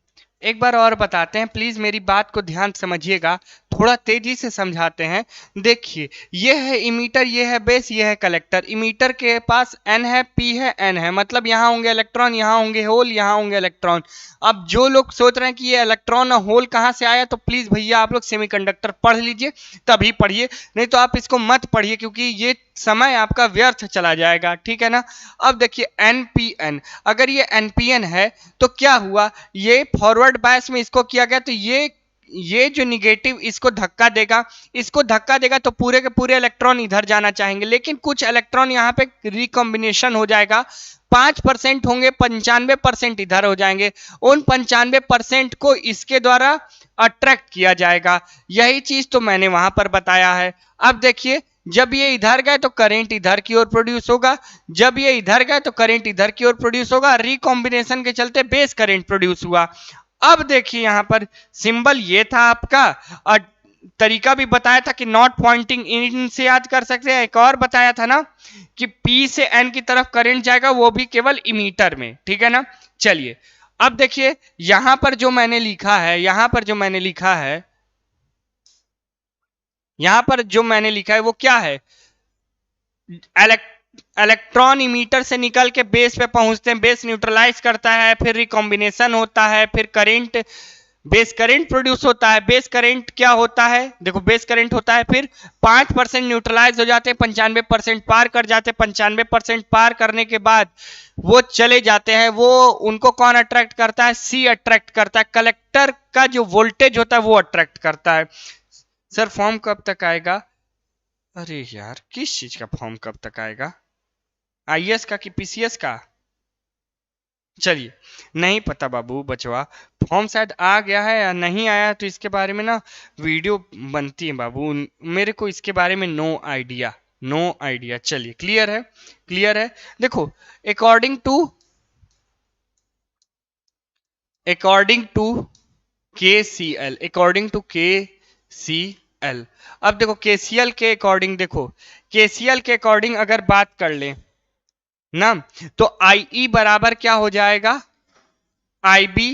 एक बार और बताते हैं, प्लीज मेरी बात को ध्यान समझिएगा, थोड़ा तेजी से समझाते हैं। देखिए ये है इमीटर, ये है बेस, ये है कलेक्टर। इमीटर के पास n है, p है, n है, मतलब यहाँ होंगे इलेक्ट्रॉन, यहाँ होंगे होल, यहाँ होंगे इलेक्ट्रॉन। अब जो लोग सोच रहे हैं कि ये इलेक्ट्रॉन और होल कहाँ से आया, तो प्लीज भैया आप लोग सेमीकंडक्टर पढ़ लीजिए, तभी पढ़िए, नहीं तो आप इसको मत पढ़िए, क्योंकि ये समय आपका व्यर्थ चला जाएगा, ठीक है ना। अब देखिए npn, अगर ये npn है तो क्या हुआ, ये फॉरवर्ड बायस में इसको किया गया, तो ये जो निगेटिव इसको धक्का देगा, इसको धक्का देगा, तो पूरे के पूरे इलेक्ट्रॉन इधर जाना चाहेंगे, लेकिन कुछ इलेक्ट्रॉन यहाँ पे रिकॉम्बिनेशन हो जाएगा, 5% होंगे, 95% इधर हो जाएंगे, उन 95% को इसके द्वारा अट्रैक्ट किया जाएगा। यही चीज तो मैंने वहां पर बताया है। अब देखिए जब ये इधर गए तो करंट इधर की ओर प्रोड्यूस होगा, जब ये इधर गए तो करंट इधर की ओर प्रोड्यूस होगा, रिकॉम्बिनेशन के चलते बेस करंट प्रोड्यूस हुआ। अब देखिए यहां पर सिंबल ये था आपका, और तरीका भी बताया था कि नॉट पॉइंटिंग इन से याद कर सकते हैं। एक और बताया था ना कि P से N की तरफ करंट जाएगा, वो भी केवल इमीटर में, ठीक है ना। चलिए अब देखिए यहां पर जो मैंने लिखा है, यहां पर जो मैंने लिखा है, यहां पर जो मैंने लिखा है वो क्या है, इलेक्ट्रॉन इमीटर से निकल के बेस पे पहुंचते हैं, बेस न्यूट्रलाइज करता है, फिर रिकॉम्बिनेशन होता है, फिर करंट, बेस करंट प्रोड्यूस होता है। बेस करंट क्या होता है, देखो बेस करंट होता है, फिर 5% न्यूट्रलाइज हो जाते हैं, 95% पार कर जाते हैं, 95% पार करने के बाद वो चले जाते हैं, वो उनको कौन अट्रैक्ट करता है, सी अट्रैक्ट करता है, कलेक्टर का जो वोल्टेज होता है वो अट्रैक्ट करता है। सर फॉर्म कब तक आएगा, अरे यार किस चीज का फॉर्म कब तक आएगा, आईएएस का कि पीसीएस का। चलिए नहीं पता बाबू बचवा, फॉर्म शायद आ गया है या नहीं आया, तो इसके बारे में ना वीडियो बनती है बाबू, मेरे को इसके बारे में नो आइडिया, नो आइडिया। चलिए क्लियर है, क्लियर है। देखो according to, according to KCL, according to KCL, अब देखो KCL के अकॉर्डिंग, देखो KCL के अकॉर्डिंग अगर बात कर लें ना, तो IE बराबर क्या हो जाएगा, IB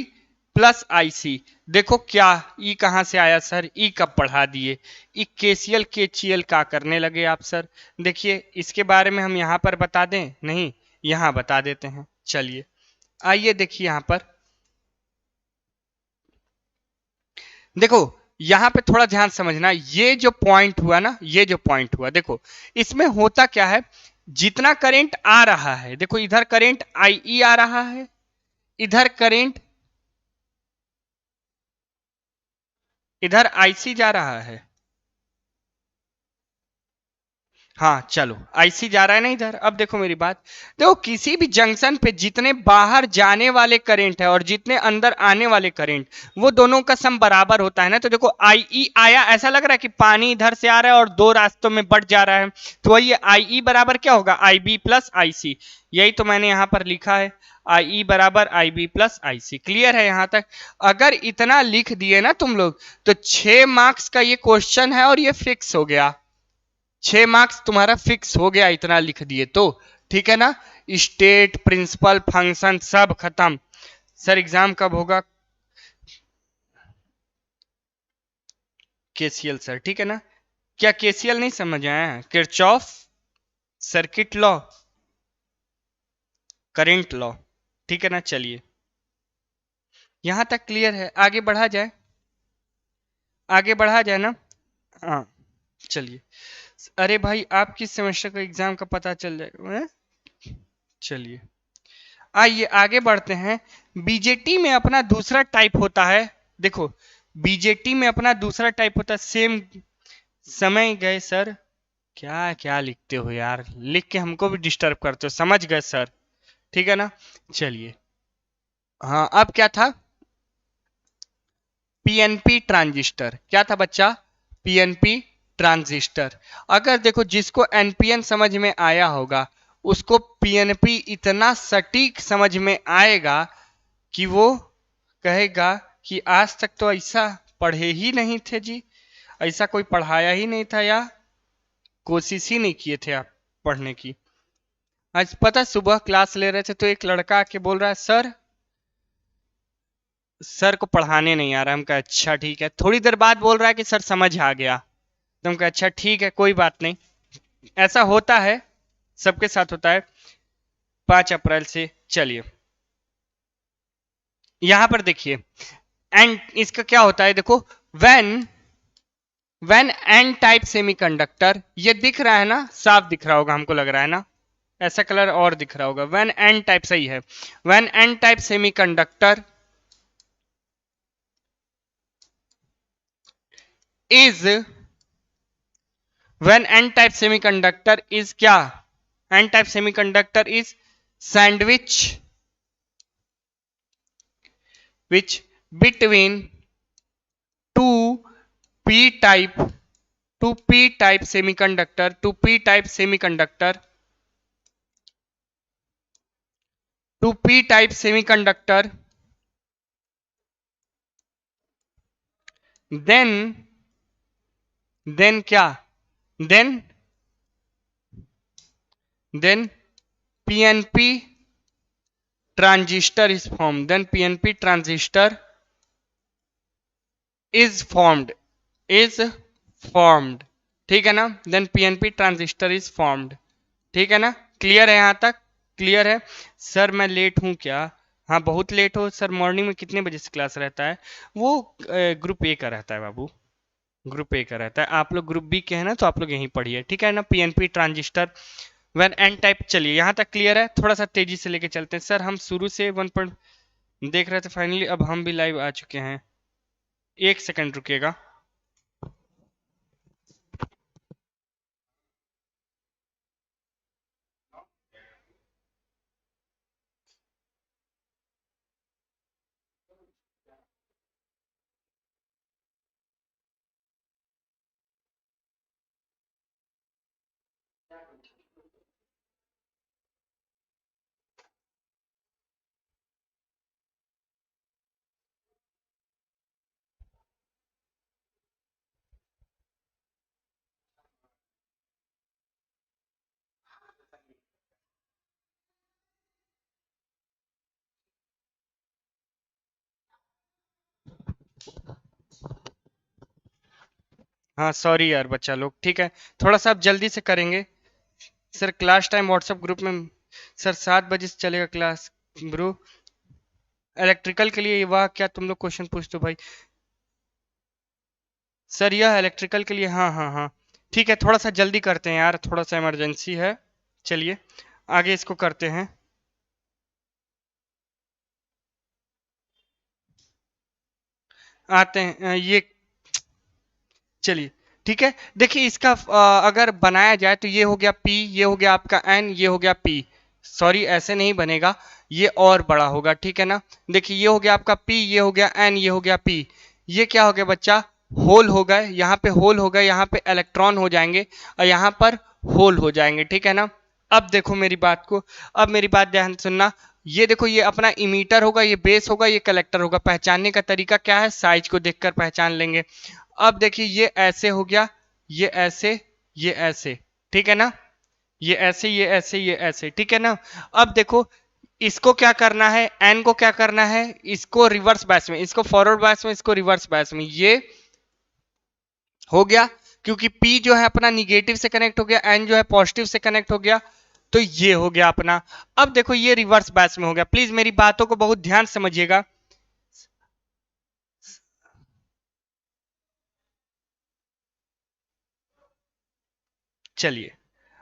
प्लस IC। देखो क्या ई कहां से आया सर, ई कब पढ़ा दिए, ई KCL KCL का करने लगे आप सर। देखिए इसके बारे में हम यहां पर बता दें, नहीं यहां बता देते हैं। चलिए आइए देखिए यहां पर, देखो यहां पे थोड़ा ध्यान समझना, ये जो पॉइंट हुआ ना, ये जो पॉइंट हुआ, देखो इसमें होता क्या है, जितना करंट आ रहा है, देखो इधर करंट IE आ रहा है, इधर करंट, इधर IC जा रहा है, हाँ चलो IC जा रहा है ना इधर। अब देखो मेरी बात, देखो किसी भी जंक्शन पे जितने बाहर जाने वाले करंट है और जितने अंदर आने वाले करंट, वो दोनों का सम बराबर होता है ना। तो देखो IE आया, ऐसा लग रहा है कि पानी इधर से आ रहा है और दो रास्तों में बढ़ जा रहा है, तो वही IE बराबर क्या होगा, IB प्लस IC। यही तो मैंने यहां पर लिखा है, IE बराबर IB प्लस IC। क्लियर है यहां तक। अगर इतना लिख दिए ना तुम लोग, तो 6 मार्क्स का ये क्वेश्चन है और ये फिक्स हो गया, 6 मार्क्स तुम्हारा फिक्स हो गया, इतना लिख दिए तो, ठीक है ना। स्टेट प्रिंसिपल फंक्शन सब खत्म। सर एग्जाम कब होगा, केसीएल सर, ठीक है ना। क्या केसीएल नहीं समझ आया, Kirchhoff circuit law, current law, ठीक है ना। चलिए यहां तक क्लियर है, आगे बढ़ा जाए, आगे बढ़ा जाए ना। हाँ चलिए अरे भाई आप किस सेमेस्टर का एग्जाम का पता चल जाएगा। चलिए आइए आगे बढ़ते हैं। बीजेटी में अपना दूसरा टाइप होता है, देखो बीजेटी में अपना दूसरा टाइप होता है सेम। समय गए सर, क्या क्या लिखते हो यार, लिख के हमको भी डिस्टर्ब करते हो, समझ गए सर, ठीक है ना। चलिए हाँ अब क्या था, पीएनपी ट्रांजिस्टर, क्या था बच्चा, पीएनपी ट्रांजिस्टर। अगर देखो जिसको एनपीएन समझ में आया होगा उसको पीएनपी इतना सटीक समझ में आएगा कि वो कहेगा कि आज तक तो ऐसा पढ़े ही नहीं थे जी, ऐसा कोई पढ़ाया ही नहीं था या कोशिश ही नहीं किए थे आप पढ़ने की। आज पता सुबह क्लास ले रहे थे तो एक लड़का आके बोल रहा है सर को पढ़ाने नहीं आ रहा। हम कहा अच्छा ठीक है, थोड़ी देर बाद बोल रहा है कि सर समझ आ गया। तो हम कहा अच्छा ठीक है कोई बात नहीं, ऐसा होता है, सबके साथ होता है। 5 अप्रैल से चलिए यहां पर देखिए एंड इसका क्या होता है, देखो when when an type semiconductor, ये दिख रहा है ना, साफ दिख रहा होगा हमको लग रहा है ना, ऐसा कलर और दिख रहा होगा। व्हेन एन टाइप सही है, when an type semiconductor is, when n type semiconductor is क्या, n type semiconductor is sandwich which between two p type two p type semiconductor, two p type semiconductor, two p type semiconductor, then क्या, then then pnp transistor is formed, then pnp transistor is formed, is formed, ठीक है ना, then PNP transistor is formed, ठीक है ना। Clear है यहाँ तक, क्लियर है। सर मैं लेट हूँ क्या, हाँ बहुत लेट हो सर। मॉर्निंग में कितने बजे से क्लास रहता है, वो ग्रुप ए का रहता है बाबू, ग्रुप ए का रहता है। आप लोग ग्रुप बी के हैं ना तो आप लोग यहीं पढ़िए, ठीक है ना। PNP transistor when an type, चलिए यहाँ तक क्लियर है। थोड़ा सा तेजी से लेके चलते हैं सर, हम शुरू से 1 पॉइंट देख रहे थे, फाइनली अब हम भी लाइव आ चुके हैं। 1 सेकंड रुकिएगा। हाँ सॉरी यार बच्चा लोग, ठीक है थोड़ा सा आप जल्दी से करेंगे। Sir class time WhatsApp group में, सर 7 बजे से चलेगा क्लास ब्रो। इलेक्ट्रिकल के लिए वाह क्या तुम लोग क्वेश्चन पूछते हो भाई। सर यह इलेक्ट्रिकल के लिए, हाँ हाँ हाँ ठीक है, थोड़ा सा जल्दी करते हैं यार, थोड़ा सा इमरजेंसी है। चलिए आगे इसको करते हैं। आते हैं ये, चलिए ठीक है। देखिए इसका अगर बनाया जाए तो ये हो गया P, ये हो गया आपका N, ये हो गया P। सॉरी ऐसे नहीं बनेगा, ये और बड़ा होगा, ठीक है ना। देखिए ये हो गया आपका P, ये हो गया N, ये हो गया P। ये क्या हो गया बच्चा, होल हो गए, यहाँ पे होल हो गए, यहाँ पे इलेक्ट्रॉन हो जाएंगे और यहाँ पर होल हो जाएंगे, ठीक है ना। अब देखो मेरी बात को, अब मेरी बात ध्यान से सुनना। ये देखो ये अपना इमीटर होगा, ये बेस होगा, ये कलेक्टर होगा। पहचानने का तरीका क्या है, साइज को देखकर पहचान लेंगे। अब देखिए ये ऐसे हो गया, ये ऐसे, ये ऐसे, ठीक है ना, ये ऐसे, ये ऐसे, ये ऐसे, ठीक है ना। अब देखो इसको क्या करना है, एन को क्या करना है, इसको रिवर्स बैच में, इसको फॉरवर्ड बैच में, इसको रिवर्स बैच में, ये हो गया। क्योंकि P जो है अपना निगेटिव से कनेक्ट हो गया, N जो है पॉजिटिव से कनेक्ट हो गया, तो ये हो गया अपना। अब देखो ये रिवर्स बैच में हो गया। प्लीज मेरी बातों को बहुत ध्यान समझिएगा। चलिए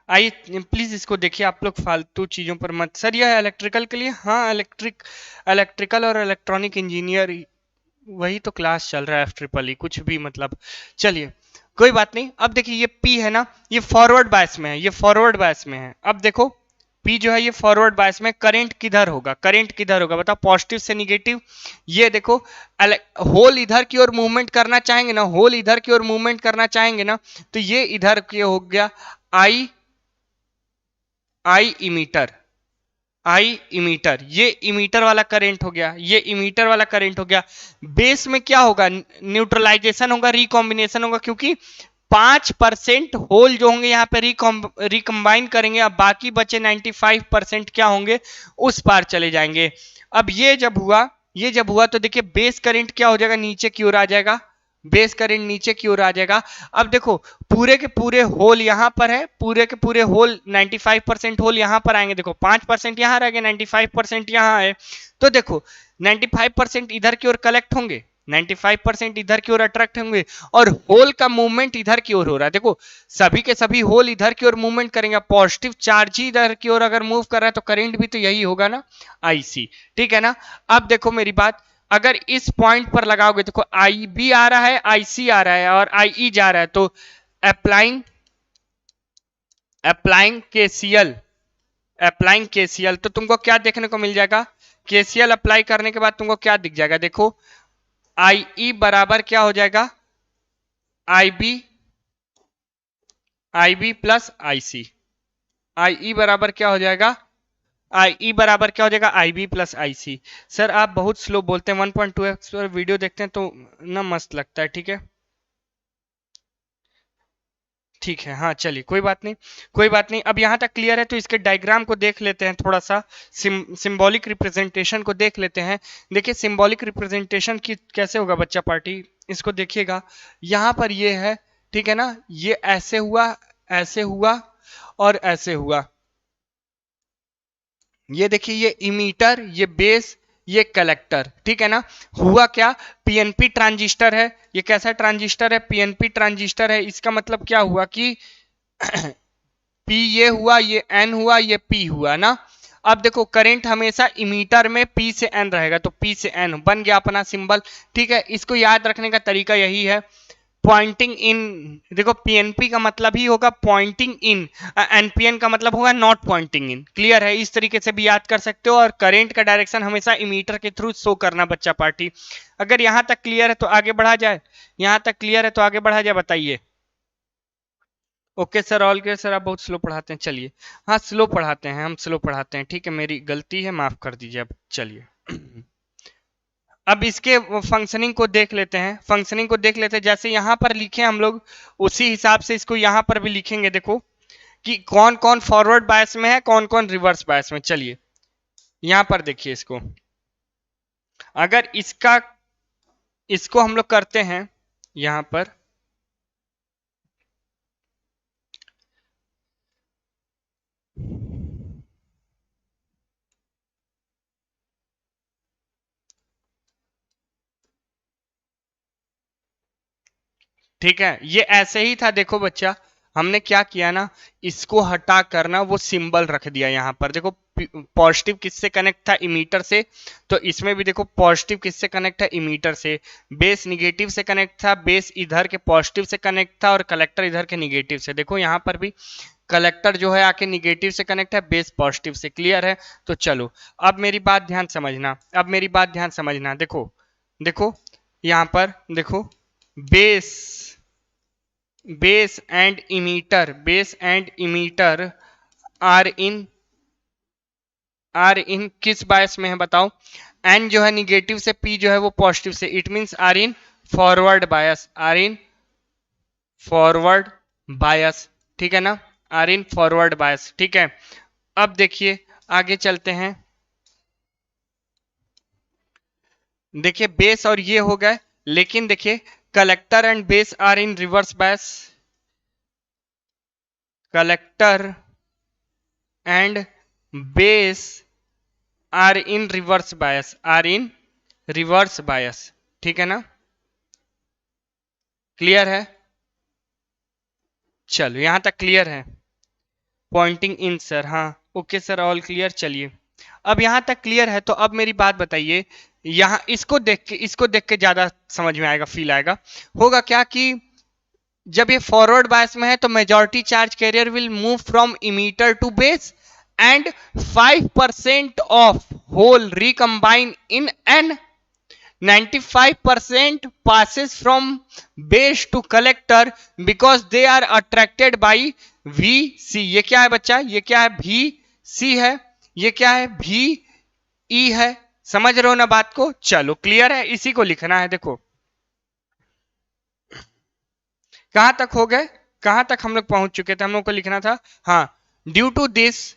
आइए प्लीज इसको देखिए, आप लोग फालतू चीजों पर मत। सर यह इलेक्ट्रिकल के लिए, हाँ इलेक्ट्रिकल और इलेक्ट्रॉनिक इंजीनियर वही तो क्लास चल रहा है, F EEE कुछ भी मतलब। चलिए कोई बात नहीं। अब देखिए ये P है ना, ये फॉरवर्ड बायस में है, ये फॉरवर्ड बायस में है। अब देखो P जो है ये फॉरवर्ड बायस में, करंट किधर होगा, करंट किधर होगा बताओ, पॉजिटिव से निगेटिव। ये देखो होल इधर की ओर मूवमेंट करना चाहेंगे ना, होल इधर की ओर मूवमेंट करना चाहेंगे ना, तो ये इधर के हो गया आई इमीटर, आई इमीटर, ये इमीटर वाला करंट हो गया, ये इमीटर वाला करंट हो गया। बेस में क्या होगा, न्यूट्रलाइजेशन होगा, रिकॉम्बिनेशन होगा, क्योंकि 5% होल जो होंगे यहाँ पे रिकम्बाइन करेंगे, अब बाकी बचे 95% क्या होंगे, उस पार चले जाएंगे। अब ये जब हुआ तो देखिए बेस करंट क्या हो जाएगा, नीचे की ओर आ जाएगा, बेस करंट नीचे की ओर आ जाएगा। अब देखो पूरे के पूरे होल यहां पर है, पूरे के पूरे होल 95% होल यहां पर आएंगे, देखो 5% यहां रह गए, 95% यहां है, तो देखो 95% इधर की ओर कलेक्ट होंगे, 95% इधर की ओर अट्रैक्ट होंगे, और होल का मूवमेंट इधर की ओर हो रहा है। देखो सभी के सभी होल इधर की ओर मूवमेंट करेंगे, पॉजिटिव चार्ज ही इधर की ओर अगर मूव कर रहा है तो करंट भी तो यही होगा ना, आईसी। ठीक है ना। अब देखो मेरी बात, अगर इस पॉइंट पर लगाओगे, देखो आई बी आ रहा है, आईसी आ रहा है और आईई जा रहा है, तो applying applying KCL applying KCL तो तुमको क्या देखने को मिल जाएगा, केसीएल अप्लाई करने के बाद तुमको क्या दिख जाएगा, देखो आईई बराबर क्या हो जाएगा, आईबी प्लस आईसी, आईई बराबर क्या हो जाएगा, आईई बराबर क्या हो जाएगा, आईबी प्लस आईसी। सर आप बहुत स्लो बोलते हैं, 1.2x पर वीडियो देखते हैं तो ना मस्त लगता है। ठीक है ठीक है, हाँ चलिए कोई बात नहीं, कोई बात नहीं। अब यहाँ तक क्लियर है, तो इसके डायग्राम को देख लेते हैं थोड़ा सा, सिंबॉलिक रिप्रेजेंटेशन को देख लेते हैं। देखिए सिंबॉलिक रिप्रेजेंटेशन की कैसे होगा बच्चा पार्टी, इसको देखिएगा, यहाँ पर ये है, ठीक है ना, ये ऐसे हुआ, ऐसे हुआ और ऐसे हुआ। ये देखिए ये इमीटर, ये बेस, ये कलेक्टर, ठीक है ना। हुआ क्या, पीएनपी ट्रांजिस्टर है, ये कैसा ट्रांजिस्टर है, पीएनपी ट्रांजिस्टर है। इसका मतलब क्या हुआ कि P ये हुआ, ये N हुआ, ये P हुआ ना। अब देखो करंट हमेशा इमीटर में P से N रहेगा, तो P से N बन गया अपना सिंबल। ठीक है, इसको याद रखने का तरीका यही है, पॉइंटिंग इन, देखो पीएनपी का मतलब ही होगा पॉइंटिंग इन, एनपीएन का मतलब होगा नॉट पॉइंटिंग इन। क्लियर है, इस तरीके से भी याद कर सकते हो। और करंट का डायरेक्शन हमेशा इमीटर के थ्रू शो करना बच्चा पार्टी। अगर यहां तक क्लियर है तो आगे बढ़ा जाए, यहां तक क्लियर है तो आगे बढ़ा जाए, बताइए। Okay sir, all clear sir, आप बहुत स्लो पढ़ाते हैं। चलिए हाँ स्लो पढ़ाते हैं, हम स्लो पढ़ाते हैं, ठीक है, मेरी गलती है, माफ कर दीजिए। अब चलिए अब इसके फंक्शनिंग को देख लेते हैं, फंक्शनिंग को देख लेते हैं, जैसे यहां पर लिखे हम लोग उसी हिसाब से इसको यहां पर भी लिखेंगे। देखो कि कौन कौन फॉरवर्ड बायस में है, कौन कौन रिवर्स बायस में। चलिए यहां पर देखिए इसको, अगर इसको हम लोग करते हैं यहां पर, ठीक है, ये ऐसे ही था। देखो बच्चा, हमने क्या किया ना, इसको हटा करना वो सिंबल रख दिया यहाँ पर। देखो पॉजिटिव किससे कनेक्ट था, इमीटर से, तो इसमें भी देखो पॉजिटिव किससे कनेक्ट है, इमीटर से। बेस निगेटिव से कनेक्ट था, बेस इधर के पॉजिटिव से कनेक्ट था, और कलेक्टर इधर के निगेटिव से। देखो यहाँ पर भी कलेक्टर जो है आके निगेटिव से कनेक्ट है, बेस पॉजिटिव से। क्लियर है, तो चलो अब मेरी बात ध्यान समझना, अब मेरी बात ध्यान समझना। देखो देखो यहाँ पर देखो, base base and emitter are in किस बायस में है बताओ। एन जो है निगेटिव से, पी जो है वो पॉजिटिव से, it means are in forward bias, are in forward bias, ठीक है ना, आर इन फॉरवर्ड बायस। ठीक है, अब देखिए आगे चलते हैं। देखिए बेस और ये हो गए, लेकिन देखिए collector and base are in reverse bias, collector and base are in reverse bias, are in reverse bias, ठीक है ना, क्लियर है। चलो यहां तक क्लियर है? पॉइंटिंग इन सर, हाँ ओके सर, ऑल क्लियर। चलिए अब यहां तक क्लियर है तो अब मेरी बात बताइए, यहाँ इसको देख के ज्यादा समझ में आएगा, फील आएगा। होगा क्या कि जब ये फॉरवर्ड बायस में है तो majority charge carrier will move from emitter to base and 5% of hole recombine in N 95% passes from base to collector because they are attracted by VC। ये क्या है बच्चा? ये क्या है? VC है। ये क्या है? VE है। समझ रहे हो ना बात को? चलो क्लियर है, इसी को लिखना है। देखो कहां तक हो गए, कहां तक हम लोग पहुंच चुके थे? हम लोग को लिखना था, हाँ, due to this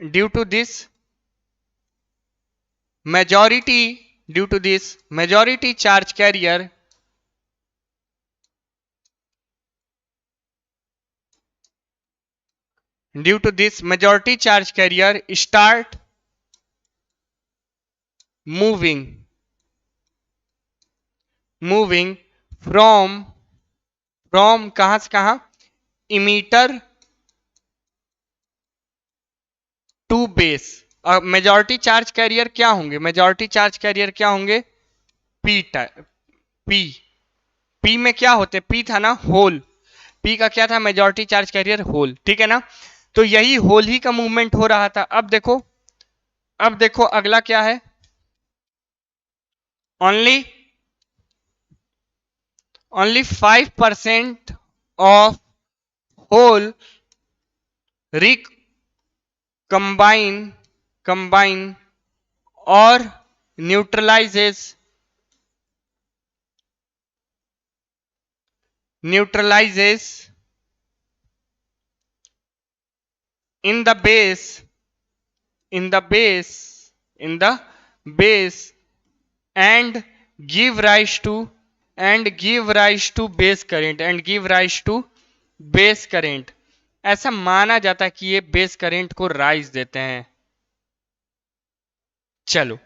majority charge carrier start moving from कहां से कहां? Emitter to base. Majority charge carrier क्या होंगे? मेजॉरिटी चार्ज कैरियर क्या होंगे? पी पी में क्या होते? पी था ना होल, पी का क्या था? मेजॉरिटी चार्ज कैरियर होल, ठीक है ना? तो यही होल ही का मूवमेंट हो रहा था। अब देखो अगला क्या है? Only 5% of hole combine or neutralizes in the base and give rise to base current ऐसा माना जाता है कि ये बेस करंट को राइज देते हैं। चलो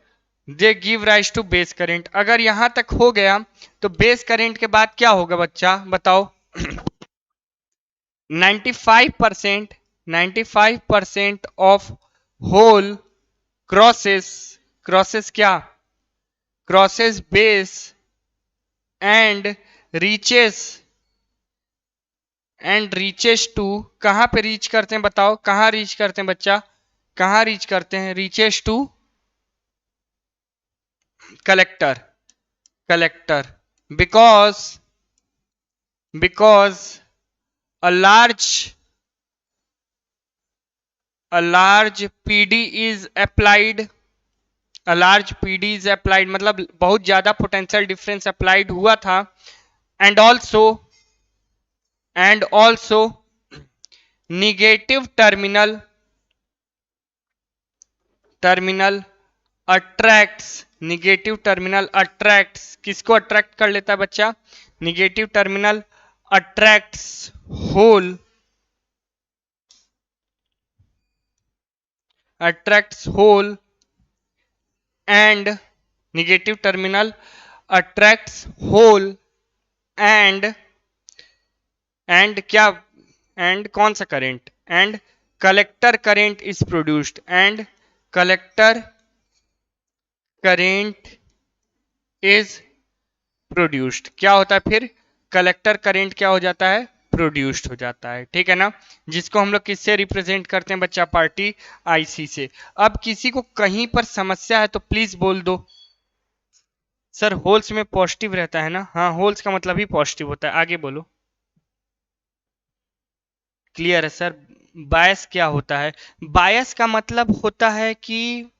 they give rise to base current. अगर यहां तक हो गया तो बेस करंट के बाद क्या होगा बच्चा बताओ? 95% ऑफ होल क्रॉसेस क्या? Crosses base and reaches to, कहां पे रीच करते हैं बताओ? कहां रीच करते हैं बच्चा? कहां रीच करते हैं? Reaches to collector because a large PD is applied, मतलब बहुत ज्यादा पोटेंशियल डिफरेंस अप्लाइड हुआ था। And also negative terminal attracts किसको अट्रैक्ट कर लेता है बच्चा? Negative terminal attracts hole and negative terminal attracts hole and क्या? एंड कौन सा करंट? And collector current is produced and collector current is produced. क्या होता है फिर? कलेक्टर करंट क्या हो जाता है? प्रोड्यूस्ड हो जाता है, ठीक है ना? जिसको हम लोग किससे रिप्रेजेंट करते हैं बच्चा? पार्टी आईसी से। अब किसी को कहीं पर समस्या है तो प्लीज बोल दो। सर होल्स में पॉजिटिव रहता है ना? हाँ होल्स का मतलब ही पॉजिटिव होता है। आगे बोलो। क्लियर है सर? बायस क्या होता है? बायस का मतलब होता है कि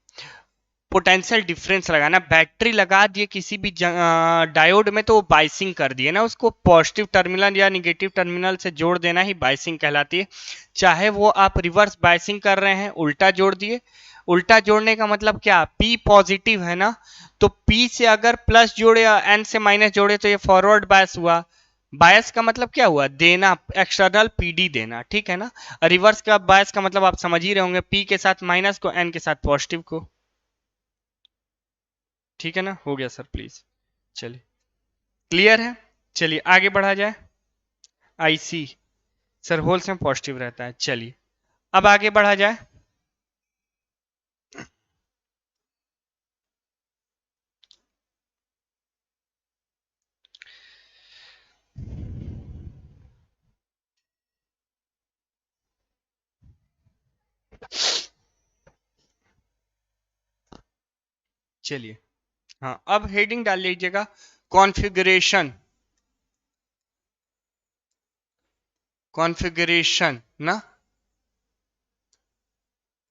पोटेंशियल डिफरेंस लगाना। बैटरी लगा दिए किसी भी डायोड में तो वो बाइसिंग कर दिए ना, उसको पॉजिटिव टर्मिनल या निगेटिव टर्मिनल से जोड़ देना ही बाइसिंग कहलाती है। चाहे वो आप रिवर्स बाइसिंग कर रहे हैं, उल्टा जोड़ दिए। उल्टा जोड़ने का मतलब क्या? P पॉजिटिव है ना, तो P से अगर प्लस जोड़े या N से माइनस जोड़े तो ये फॉरवर्ड बायस हुआ। बायस का मतलब क्या हुआ? देना, एक्सटर्नल PD देना, ठीक है ना? रिवर्स का बायस का मतलब आप समझ ही रहे होंगे, P के साथ माइनस को, N के साथ पॉजिटिव को। ठीक है ना? हो गया सर प्लीज। चलिए क्लियर है। चलिए आगे बढ़ा जाए। आईसी सर होल्स में पॉजिटिव रहता है। चलिए अब आगे बढ़ा जाए। चलिए हाँ अब हेडिंग डाल लीजिएगा कॉन्फ़िगरेशन। कॉन्फ़िगरेशन ना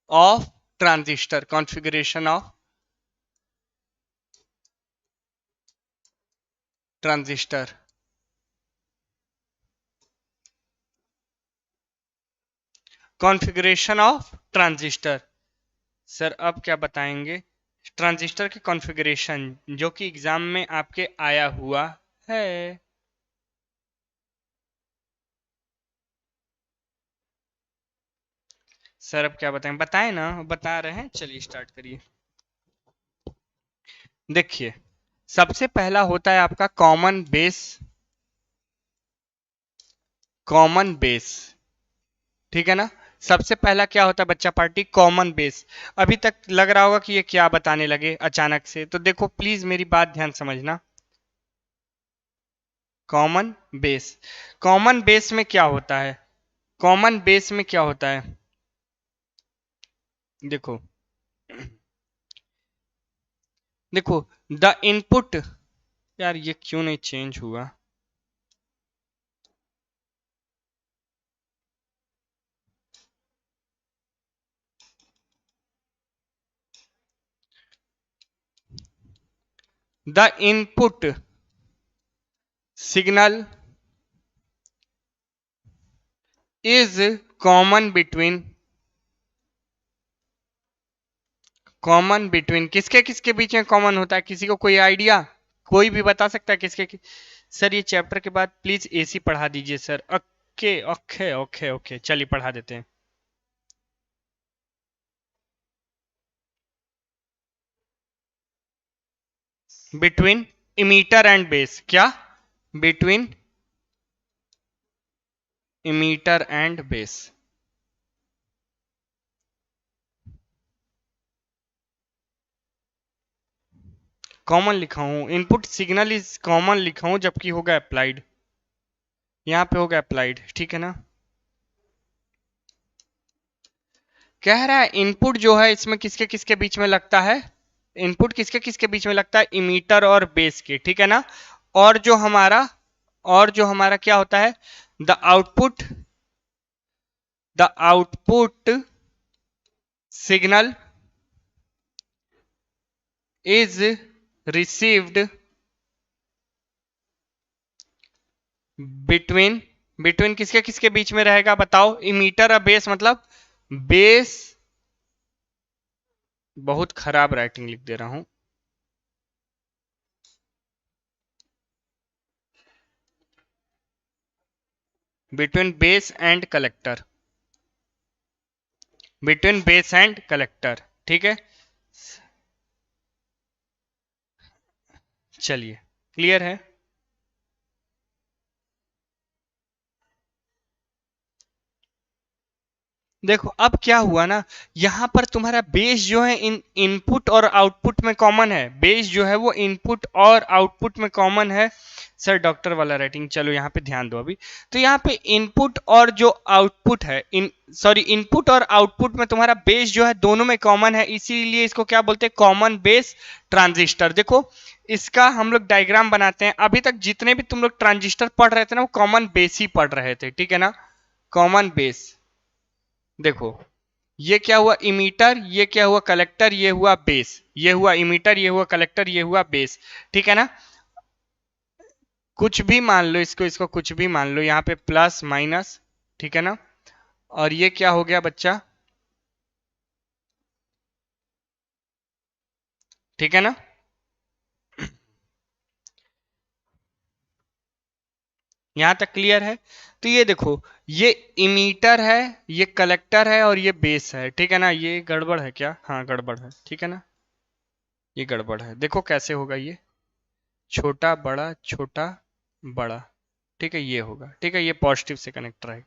of transistor. Configuration of transistor. Configuration of transistor. Sir अब क्या बताएंगे? ट्रांजिस्टर के कॉन्फ़िगरेशन जो कि एग्जाम में आपके आया हुआ है। सर अब क्या बताएं? बताएं ना, बता रहे हैं। चलिए स्टार्ट करिए। देखिए सबसे पहला होता है आपका कॉमन बेस। कॉमन बेस ठीक है ना। सबसे पहला क्या होता है बच्चा पार्टी? Common base. अभी तक लग रहा होगा कि ये क्या बताने लगे अचानक से, तो देखो प्लीज मेरी बात ध्यान समझना। कॉमन बेस, कॉमन बेस में क्या होता है? कॉमन बेस में क्या होता है देखो, देखो द इनपुट, यार ये क्यों नहीं चेंज हुआ? The input signal is common between, common between किसके किसके बीच में कॉमन होता है? किसी को कोई आइडिया? कोई भी बता सकता है सर ये चैप्टर के बाद प्लीज एसी पढ़ा दीजिए सर। ओके ओके ओके ओके चलिए पढ़ा देते हैं। Between emitter and base. क्या? Between emitter and base. Common लिखा हूं, इनपुट सिग्नल इज कॉमन लिखा हूं, जबकि होगा अप्लाइड। यहां पे होगा अप्लाइड, ठीक है ना। कह रहा है इनपुट जो है इसमें किसके किसके बीच में लगता है? इनपुट किसके किसके बीच में लगता है? इमीटर और बेस के, ठीक है ना। और जो हमारा, और जो हमारा क्या होता है? The output, the output signal is received between, between किसके किसके बीच में रहेगा बताओ? इमीटर और बेस, मतलब बेस, बहुत खराब राइटिंग लिख दे रहा हूं। Between base and collector, between base and collector, ठीक है। चलिए क्लियर है। देखो अब क्या हुआ ना, यहां पर तुम्हारा बेस जो है इन इनपुट और आउटपुट में कॉमन है। बेस जो है वो इनपुट और आउटपुट में कॉमन है। सर डॉक्टर वाला राइटिंग, चलो यहाँ पे ध्यान दो अभी। तो यहाँ पे इनपुट और जो आउटपुट है, सॉरी इनपुट और आउटपुट में तुम्हारा बेस जो है दोनों में कॉमन है, इसीलिए इसको क्या बोलते हैं? Common base transistor. देखो इसका हम लोग डायग्राम बनाते हैं। अभी तक जितने भी तुम लोग ट्रांजिस्टर पढ़ रहे थे ना, वो कॉमन बेस ही पढ़ रहे थे, ठीक है ना। कॉमन बेस, देखो ये क्या हुआ? इमीटर, ये क्या हुआ? कलेक्टर, ये हुआ बेस, ये हुआ इमीटर, ये हुआ कलेक्टर, ये हुआ बेस, ठीक है ना। कुछ भी मान लो इसको, इसको कुछ भी मान लो, यहाँ पे प्लस माइनस, ठीक है ना। और ये क्या हो गया बच्चा? ठीक है ना। यहां तक क्लियर है। तो ये देखो, ये इमीटर है, ये कलेक्टर है और ये बेस है, ठीक है ना। ये गड़बड़ है क्या? हाँ गड़बड़ है, ठीक है ना। ये गड़बड़ है, देखो कैसे होगा ये। छोटा बड़ा छोटा बड़ा, ठीक है, ये होगा, ठीक है, ये पॉजिटिव से कनेक्ट रहेगा,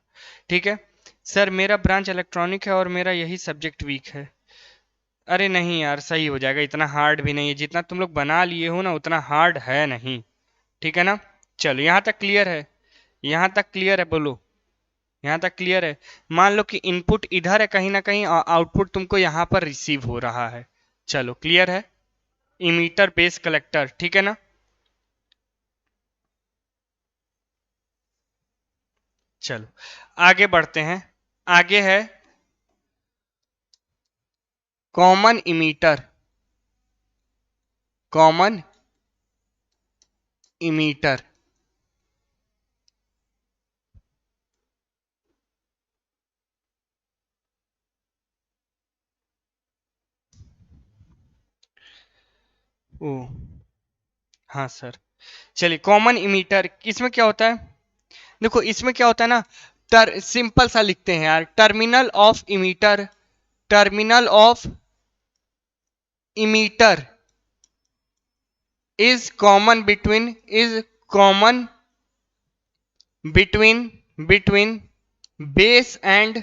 ठीक है। सर मेरा ब्रांच इलेक्ट्रॉनिक है और मेरा यही सब्जेक्ट वीक है। अरे नहीं यार, सही हो जाएगा, इतना हार्ड भी नहीं है, जितना तुम लोग बना लिए हो ना उतना हार्ड है नहीं, ठीक है ना। चलो यहाँ तक क्लियर है, यहाँ तक क्लियर है, बोलो यहाँ तक क्लियर है। मान लो कि इनपुट इधर है कहीं ना कहीं और आउटपुट तुमको यहाँ पर रिसीव हो रहा है। चलो क्लियर है, इमीटर बेस कलेक्टर, ठीक है ना। चलो आगे बढ़ते हैं, आगे है कॉमन इमीटर, कॉमन इमीटर। ओ हाँ सर, चलिए कॉमन इमीटर, इसमें क्या होता है, देखो इसमें क्या होता है ना, सिंपल सा लिखते हैं यार, terminal of emitter, terminal of emitter is common between, is common between base and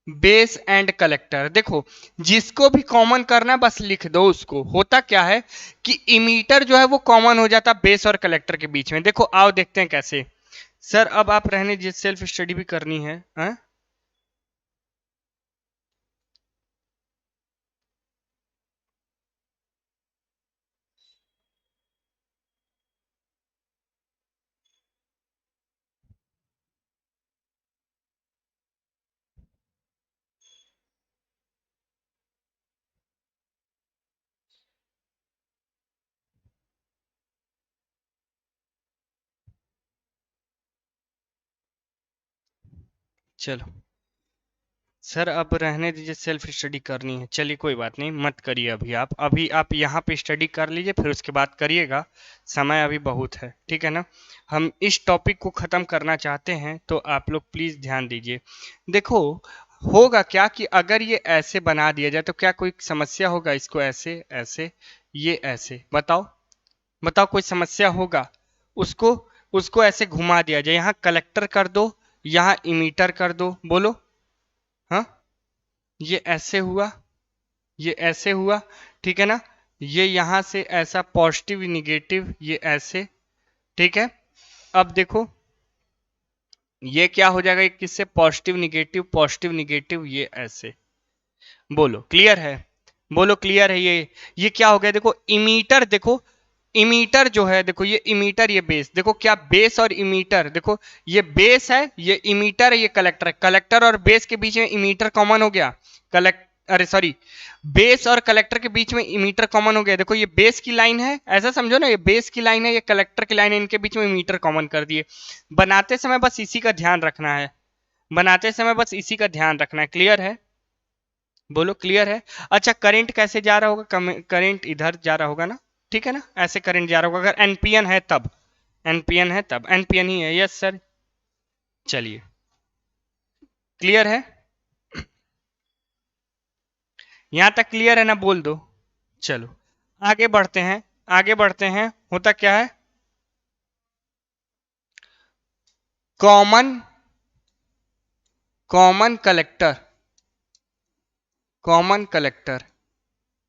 base and collector. देखो जिसको भी कॉमन करना है बस लिख दो उसको। होता क्या है कि इमीटर जो है वो कॉमन हो जाता बेस और कलेक्टर के बीच में। देखो आओ देखते हैं कैसे। सर अब आप रहने दीजिए, सेल्फ स्टडी भी करनी है, हा? चलो सर अब रहने दीजिए, सेल्फ स्टडी करनी है। चलिए कोई बात नहीं, मत करिए अभी आप, अभी आप यहाँ पे स्टडी कर लीजिए फिर उसके बाद करिएगा, समय अभी बहुत है, ठीक है ना। हम इस टॉपिक को ख़त्म करना चाहते हैं तो आप लोग प्लीज़ ध्यान दीजिए। देखो होगा क्या कि अगर ये ऐसे बना दिया जाए तो क्या कोई समस्या होगा, इसको ऐसे ऐसे, ये ऐसे, बताओ बताओ कोई समस्या होगा। उसको उसको ऐसे घुमा दिया जाए, यहाँ कलेक्टर कर दो, यहाँ इमीटर कर दो, बोलो हाँ। ये ऐसे हुआ, ये ऐसे हुआ, ठीक है ना। ये यहां से ऐसा पॉजिटिव निगेटिव, ये ऐसे, ठीक है। अब देखो ये क्या हो जाएगा, किससे पॉजिटिव निगेटिव, पॉजिटिव निगेटिव, ये ऐसे। बोलो क्लियर है, बोलो क्लियर है। ये क्या हो गया, देखो इमीटर, देखो इमीटर जो है, देखो ये इमीटर ये बेस, देखो क्या बेस और इमीटर, देखो ये बेस है ये इमीटर है ये कलेक्टर है, कलेक्टर और बेस के बीच में इमीटर कॉमन हो गया। कलेक्ट अरे सॉरी, बेस और कलेक्टर के बीच में इमीटर कॉमन हो गया। देखो ये बेस की लाइन है, ऐसा समझो ना, ये बेस की लाइन है, ये कलेक्टर की लाइन है, इनके बीच में इमीटर कॉमन कर दिए। बनाते समय बस इसी का ध्यान रखना है, बनाते समय बस इसी का ध्यान रखना है। क्लियर है, बोलो क्लियर है। अच्छा करंट कैसे जा रहा होगा, करंट इधर जा रहा होगा ना, ठीक है ना, ऐसे करंट जा रहा होगा, अगर एनपीएन है तब, एनपीएन है तब, एनपीएन ही है, यस सर। चलिए क्लियर है, यहां तक क्लियर है ना, बोल दो। चलो आगे बढ़ते हैं, आगे बढ़ते हैं। होता क्या है, common common collector, common collector,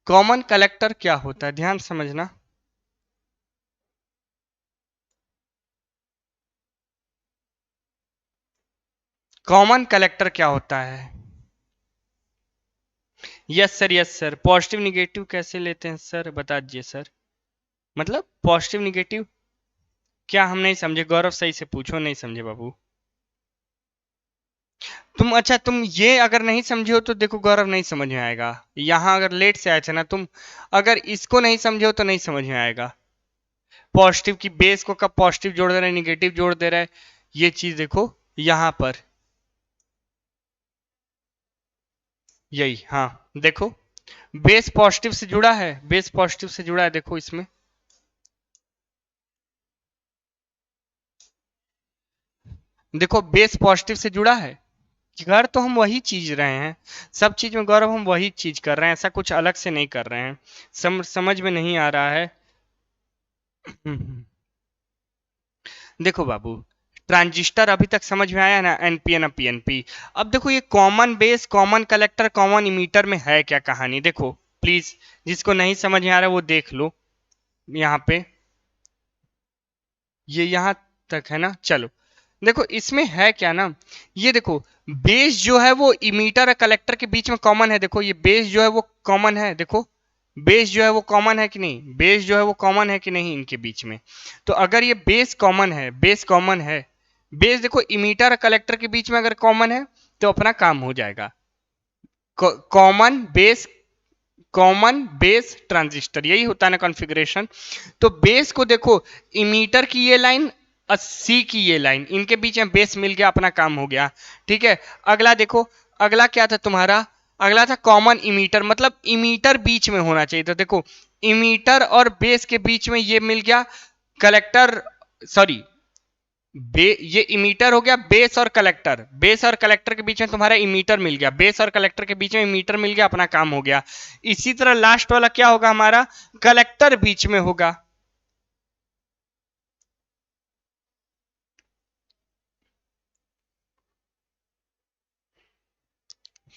common collector क्या होता है, ध्यान समझना। कॉमन कलेक्टर क्या होता है, yes sir, yes sir. Positive negative कैसे लेते हैं सर, बता दीजिए सर। मतलब पॉजिटिव निगेटिव क्या, हम नहीं समझे, गौरव सही से पूछो, नहीं समझे बाबू तुम। अच्छा तुम ये अगर नहीं समझे हो तो देखो गौरव नहीं समझ में आएगा, यहाँ अगर लेट से आए थे ना तुम, अगर इसको नहीं समझे हो तो नहीं समझ में आएगा। पॉजिटिव की बेस को कब पॉजिटिव जोड़ दे रहा है, निगेटिव जोड़ दे रहा है, ये चीज देखो यहाँ पर, यही हाँ। देखो बेस पॉजिटिव से जुड़ा है, बेस पॉजिटिव से जुड़ा है, देखो इसमें देखो बेस पॉजिटिव से जुड़ा है। कर तो हम वही चीज रहे हैं, सब चीज में गौरव हम वही चीज कर रहे हैं, ऐसा कुछ अलग से नहीं कर रहे हैं। समझ में नहीं आ रहा है, देखो बाबू, ट्रांजिस्टर अभी तक समझ में आया ना, एनपीएन और पीएनपी। अब देखो ये common base, common collector, common emitter में है क्या कहानी, देखो प्लीज, जिसको नहीं समझ में आ रहा वो देख लो यहाँ पे, ये यहाँ तक है ना। चलो देखो इसमें है क्या ना, ये देखो बेस जो है वो इमीटर और कलेक्टर के बीच में कॉमन है। देखो ये बेस जो है वो कॉमन है, देखो बेस जो है वो कॉमन है कि नहीं, बेस जो है वो कॉमन है कि नहीं इनके बीच में। तो अगर ये बेस कॉमन है, बेस कॉमन है, बेस देखो इमीटर और कलेक्टर के बीच में अगर कॉमन है तो अपना काम हो जाएगा। Common base, common base transistor, यही होता है ना कॉन्फ़िगरेशन। तो बेस को देखो, इमीटर की ये लाइन, 80 की ये लाइन, इनके बीच में बेस मिल गया, अपना काम हो गया। ठीक है, अगला देखो, अगला क्या था तुम्हारा, अगला था कॉमन इमीटर, मतलब इमीटर बीच में होना चाहिए। तो देखो इमीटर और बेस के बीच में ये मिल गया, कलेक्टर, सॉरी, ये इमीटर हो गया, बेस और कलेक्टर, बेस और कलेक्टर के बीच में तुम्हारा इमीटर मिल गया, बेस और कलेक्टर के बीच में इमीटर मिल गया, अपना काम हो गया। इसी तरह लास्ट वाला क्या होगा हमारा, कलेक्टर बीच में होगा।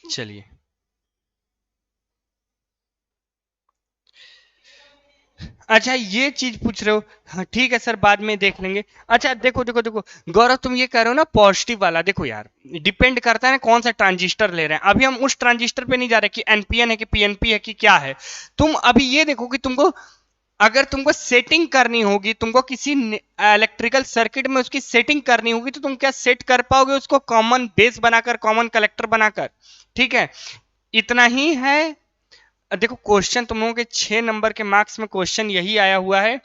चलिए, अच्छा ये चीज पूछ रहे हो, हाँ ठीक है सर बाद में देख लेंगे। अच्छा देखो देखो देखो गौरव, तुम ये कह रहे हो ना पॉजिटिव वाला, देखो यार डिपेंड करता है ना कौन सा ट्रांजिस्टर ले रहे हैं। अभी हम उस ट्रांजिस्टर पे नहीं जा रहे कि एनपीएन है कि पीएनपी है कि क्या है। तुम अभी ये देखो कि तुमको, अगर तुमको सेटिंग करनी होगी, तुमको किसी इलेक्ट्रिकल सर्किट में उसकी सेटिंग करनी होगी, तो तुम क्या सेट कर पाओगे उसको, कॉमन बेस बनाकर, कॉमन कलेक्टर बनाकर। ठीक है, इतना ही है। देखो क्वेश्चन तुम लोगों के 6 नंबर के मार्क्स में क्वेश्चन यही आया हुआ है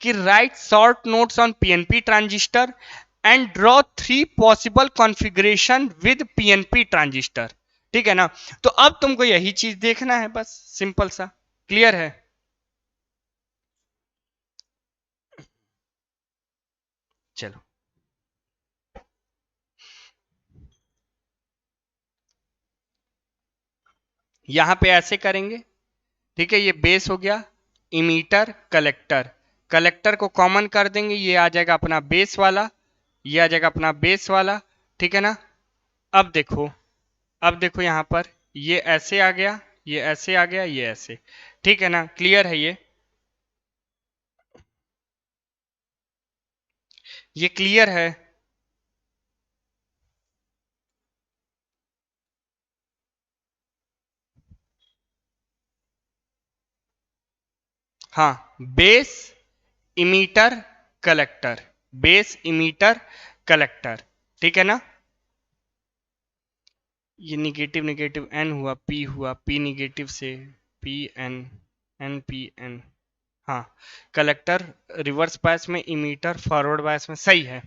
कि right short notes on PNP transistor and draw 3 possible configuration with PNP transistor. ठीक है ना, तो अब तुमको यही चीज देखना है, बस सिंपल सा, क्लियर है। चलो यहां पे ऐसे करेंगे, ठीक है, ये बेस हो गया, इमीटर कलेक्टर, कलेक्टर को कॉमन कर देंगे, ये आ जाएगा अपना बेस वाला, ये आ जाएगा अपना बेस वाला। ठीक है ना, अब देखो, अब देखो यहां पर ये ऐसे आ गया, ये ऐसे आ गया, ये ऐसे। ठीक है ना, क्लियर है ये क्लियर है। हाँ, base emitter collector, base emitter collector. ठीक है ना, ये निगेटिव निगेटिव एन हुआ, पी हुआ, पी निगेटिव से P N, N P N. हाँ, कलेक्टर रिवर्स बायस में, इमीटर फॉरवर्ड बायस में, सही है।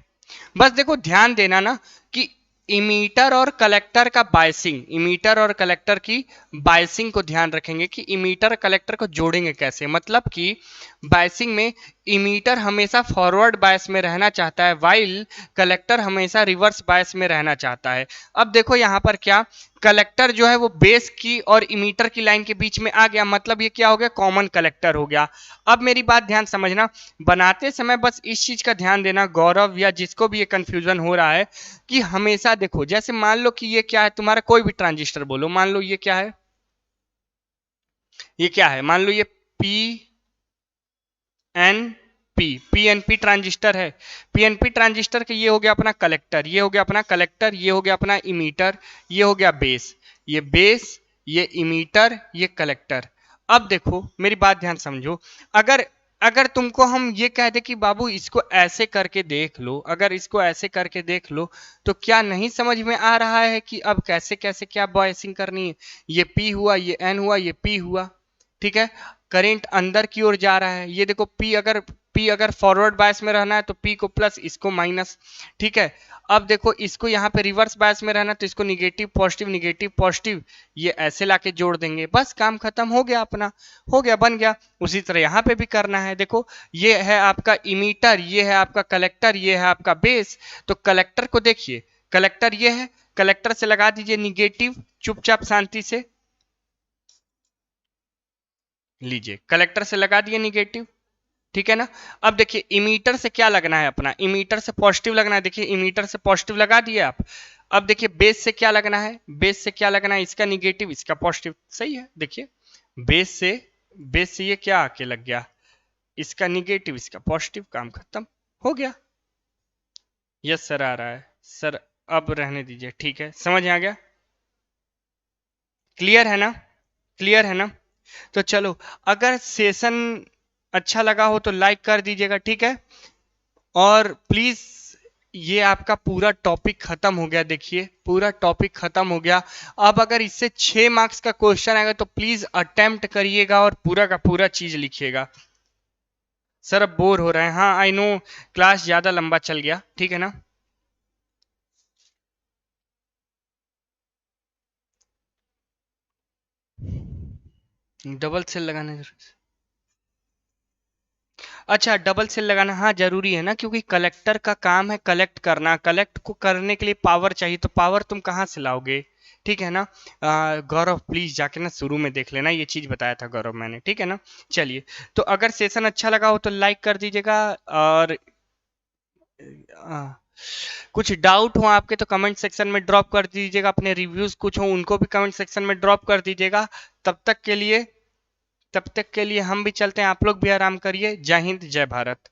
बस देखो ध्यान देना ना कि इमीटर और कलेक्टर का बायसिंग, इमीटर और कलेक्टर की बायसिंग को ध्यान रखेंगे कि इमीटर कलेक्टर को जोड़ेंगे कैसे। मतलब कि बायसिंग में इमीटर हमेशा फॉरवर्ड बायस में रहना चाहता है, वाइल कलेक्टर हमेशा रिवर्स बायस में रहना चाहता है। अब देखो यहाँ पर क्या, कलेक्टर जो है वो बेस की और इमीटर की लाइन के बीच में आ गया, मतलब ये क्या हो गया, कॉमन कलेक्टर हो गया। अब मेरी बात ध्यान समझना, बनाते समय बस इस चीज का ध्यान देना गौरव या जिसको भी ये कंफ्यूजन हो रहा है, कि हमेशा देखो, जैसे मान लो कि ये क्या है तुम्हारा, कोई भी ट्रांजिस्टर बोलो, मान लो ये क्या है, ये क्या है, मान लो ये P N P, PNP transistor है। पीएनपी ट्रांजिस्टर के ये हो गया अपना कलेक्टर, ये हो गया अपना कलेक्टर, ये हो गया अपना इमीटर, ये हो गया बेस, ये बेस, ये इमीटर, ये कलेक्टर। अब देखो मेरी बात ध्यान समझो, अगर अगर तुमको हम ये कह दे कि बाबू इसको ऐसे करके देख लो, अगर इसको ऐसे करके देख लो, तो क्या नहीं समझ में आ रहा है कि अब कैसे कैसे क्या बॉयसिंग करनी है। ये पी हुआ, ये एन हुआ, ये पी हुआ। ठीक है, करंट अंदर की ओर जा रहा है, ये देखो पी अगर फॉरवर्ड बायस में रहना है तो पी को प्लस, इसको माइनस। ठीक है, अब देखो इसको यहाँ पे रिवर्स बायस में रहना तो इसको निगेटिव पॉजिटिव, निगेटिव पॉजिटिव, ये ऐसे लाके जोड़ देंगे, बस काम खत्म हो गया अपना, हो गया, बन गया। उसी तरह यहाँ पे भी करना है, देखो ये है आपका इमीटर, ये है आपका कलेक्टर, ये है आपका बेस। तो कलेक्टर को देखिए, कलेक्टर ये है, कलेक्टर से लगा दीजिए निगेटिव, चुपचाप शांति से लीजिए, कलेक्टर से लगा दिए निगेटिव, ठीक है ना। अब देखिए इमीटर से क्या लगना है, अपना इमीटर से पॉजिटिव लगना है। देखिए इमीटर से पॉजिटिव लगा दिए आप। अब देखिए बेस से क्या लगना है, बेस से क्या लगना है, इसका निगेटिव इसका पॉजिटिव। सही है, देखिए बेस से, बेस से ये क्या आके लग गया, इसका निगेटिव इसका पॉजिटिव, काम खत्म हो गया। यस सर आ रहा है सर, अब रहने दीजिए, ठीक है समझ आ गया, क्लियर है ना, क्लियर है ना। तो चलो, अगर सेशन अच्छा लगा हो तो लाइक कर दीजिएगा, ठीक है। और प्लीज ये आपका पूरा टॉपिक खत्म हो गया, देखिए पूरा टॉपिक खत्म हो गया। अब अगर इससे 6 मार्क्स का क्वेश्चन आएगा तो प्लीज अटेम्प्ट करिएगा और पूरा का पूरा चीज लिखिएगा। सर अब बोर हो रहे हैं, हाँ आई नो, क्लास ज्यादा लंबा चल गया, ठीक है ना। डबल सेल लगाने, अच्छा डबल सेल लगाना हाँ जरूरी है ना, क्योंकि कलेक्टर का काम है कलेक्ट करना, कलेक्ट को करने के लिए पावर चाहिए, तो पावर तुम कहाँ से लाओगे, ठीक है ना। गौरव प्लीज जाके ना शुरू में देख लेना, ये चीज बताया था गौरव मैंने, ठीक है ना। चलिए, तो अगर सेशन अच्छा लगा हो तो लाइक कर दीजिएगा, और कुछ डाउट हो आपके तो कमेंट सेक्शन में ड्रॉप कर दीजिएगा, अपने रिव्यूज कुछ हो उनको भी कमेंट सेक्शन में ड्रॉप कर दीजिएगा। तब तक के लिए, तब तक के लिए हम भी चलते हैं, आप लोग भी आराम करिए। जय हिंद जय भारत।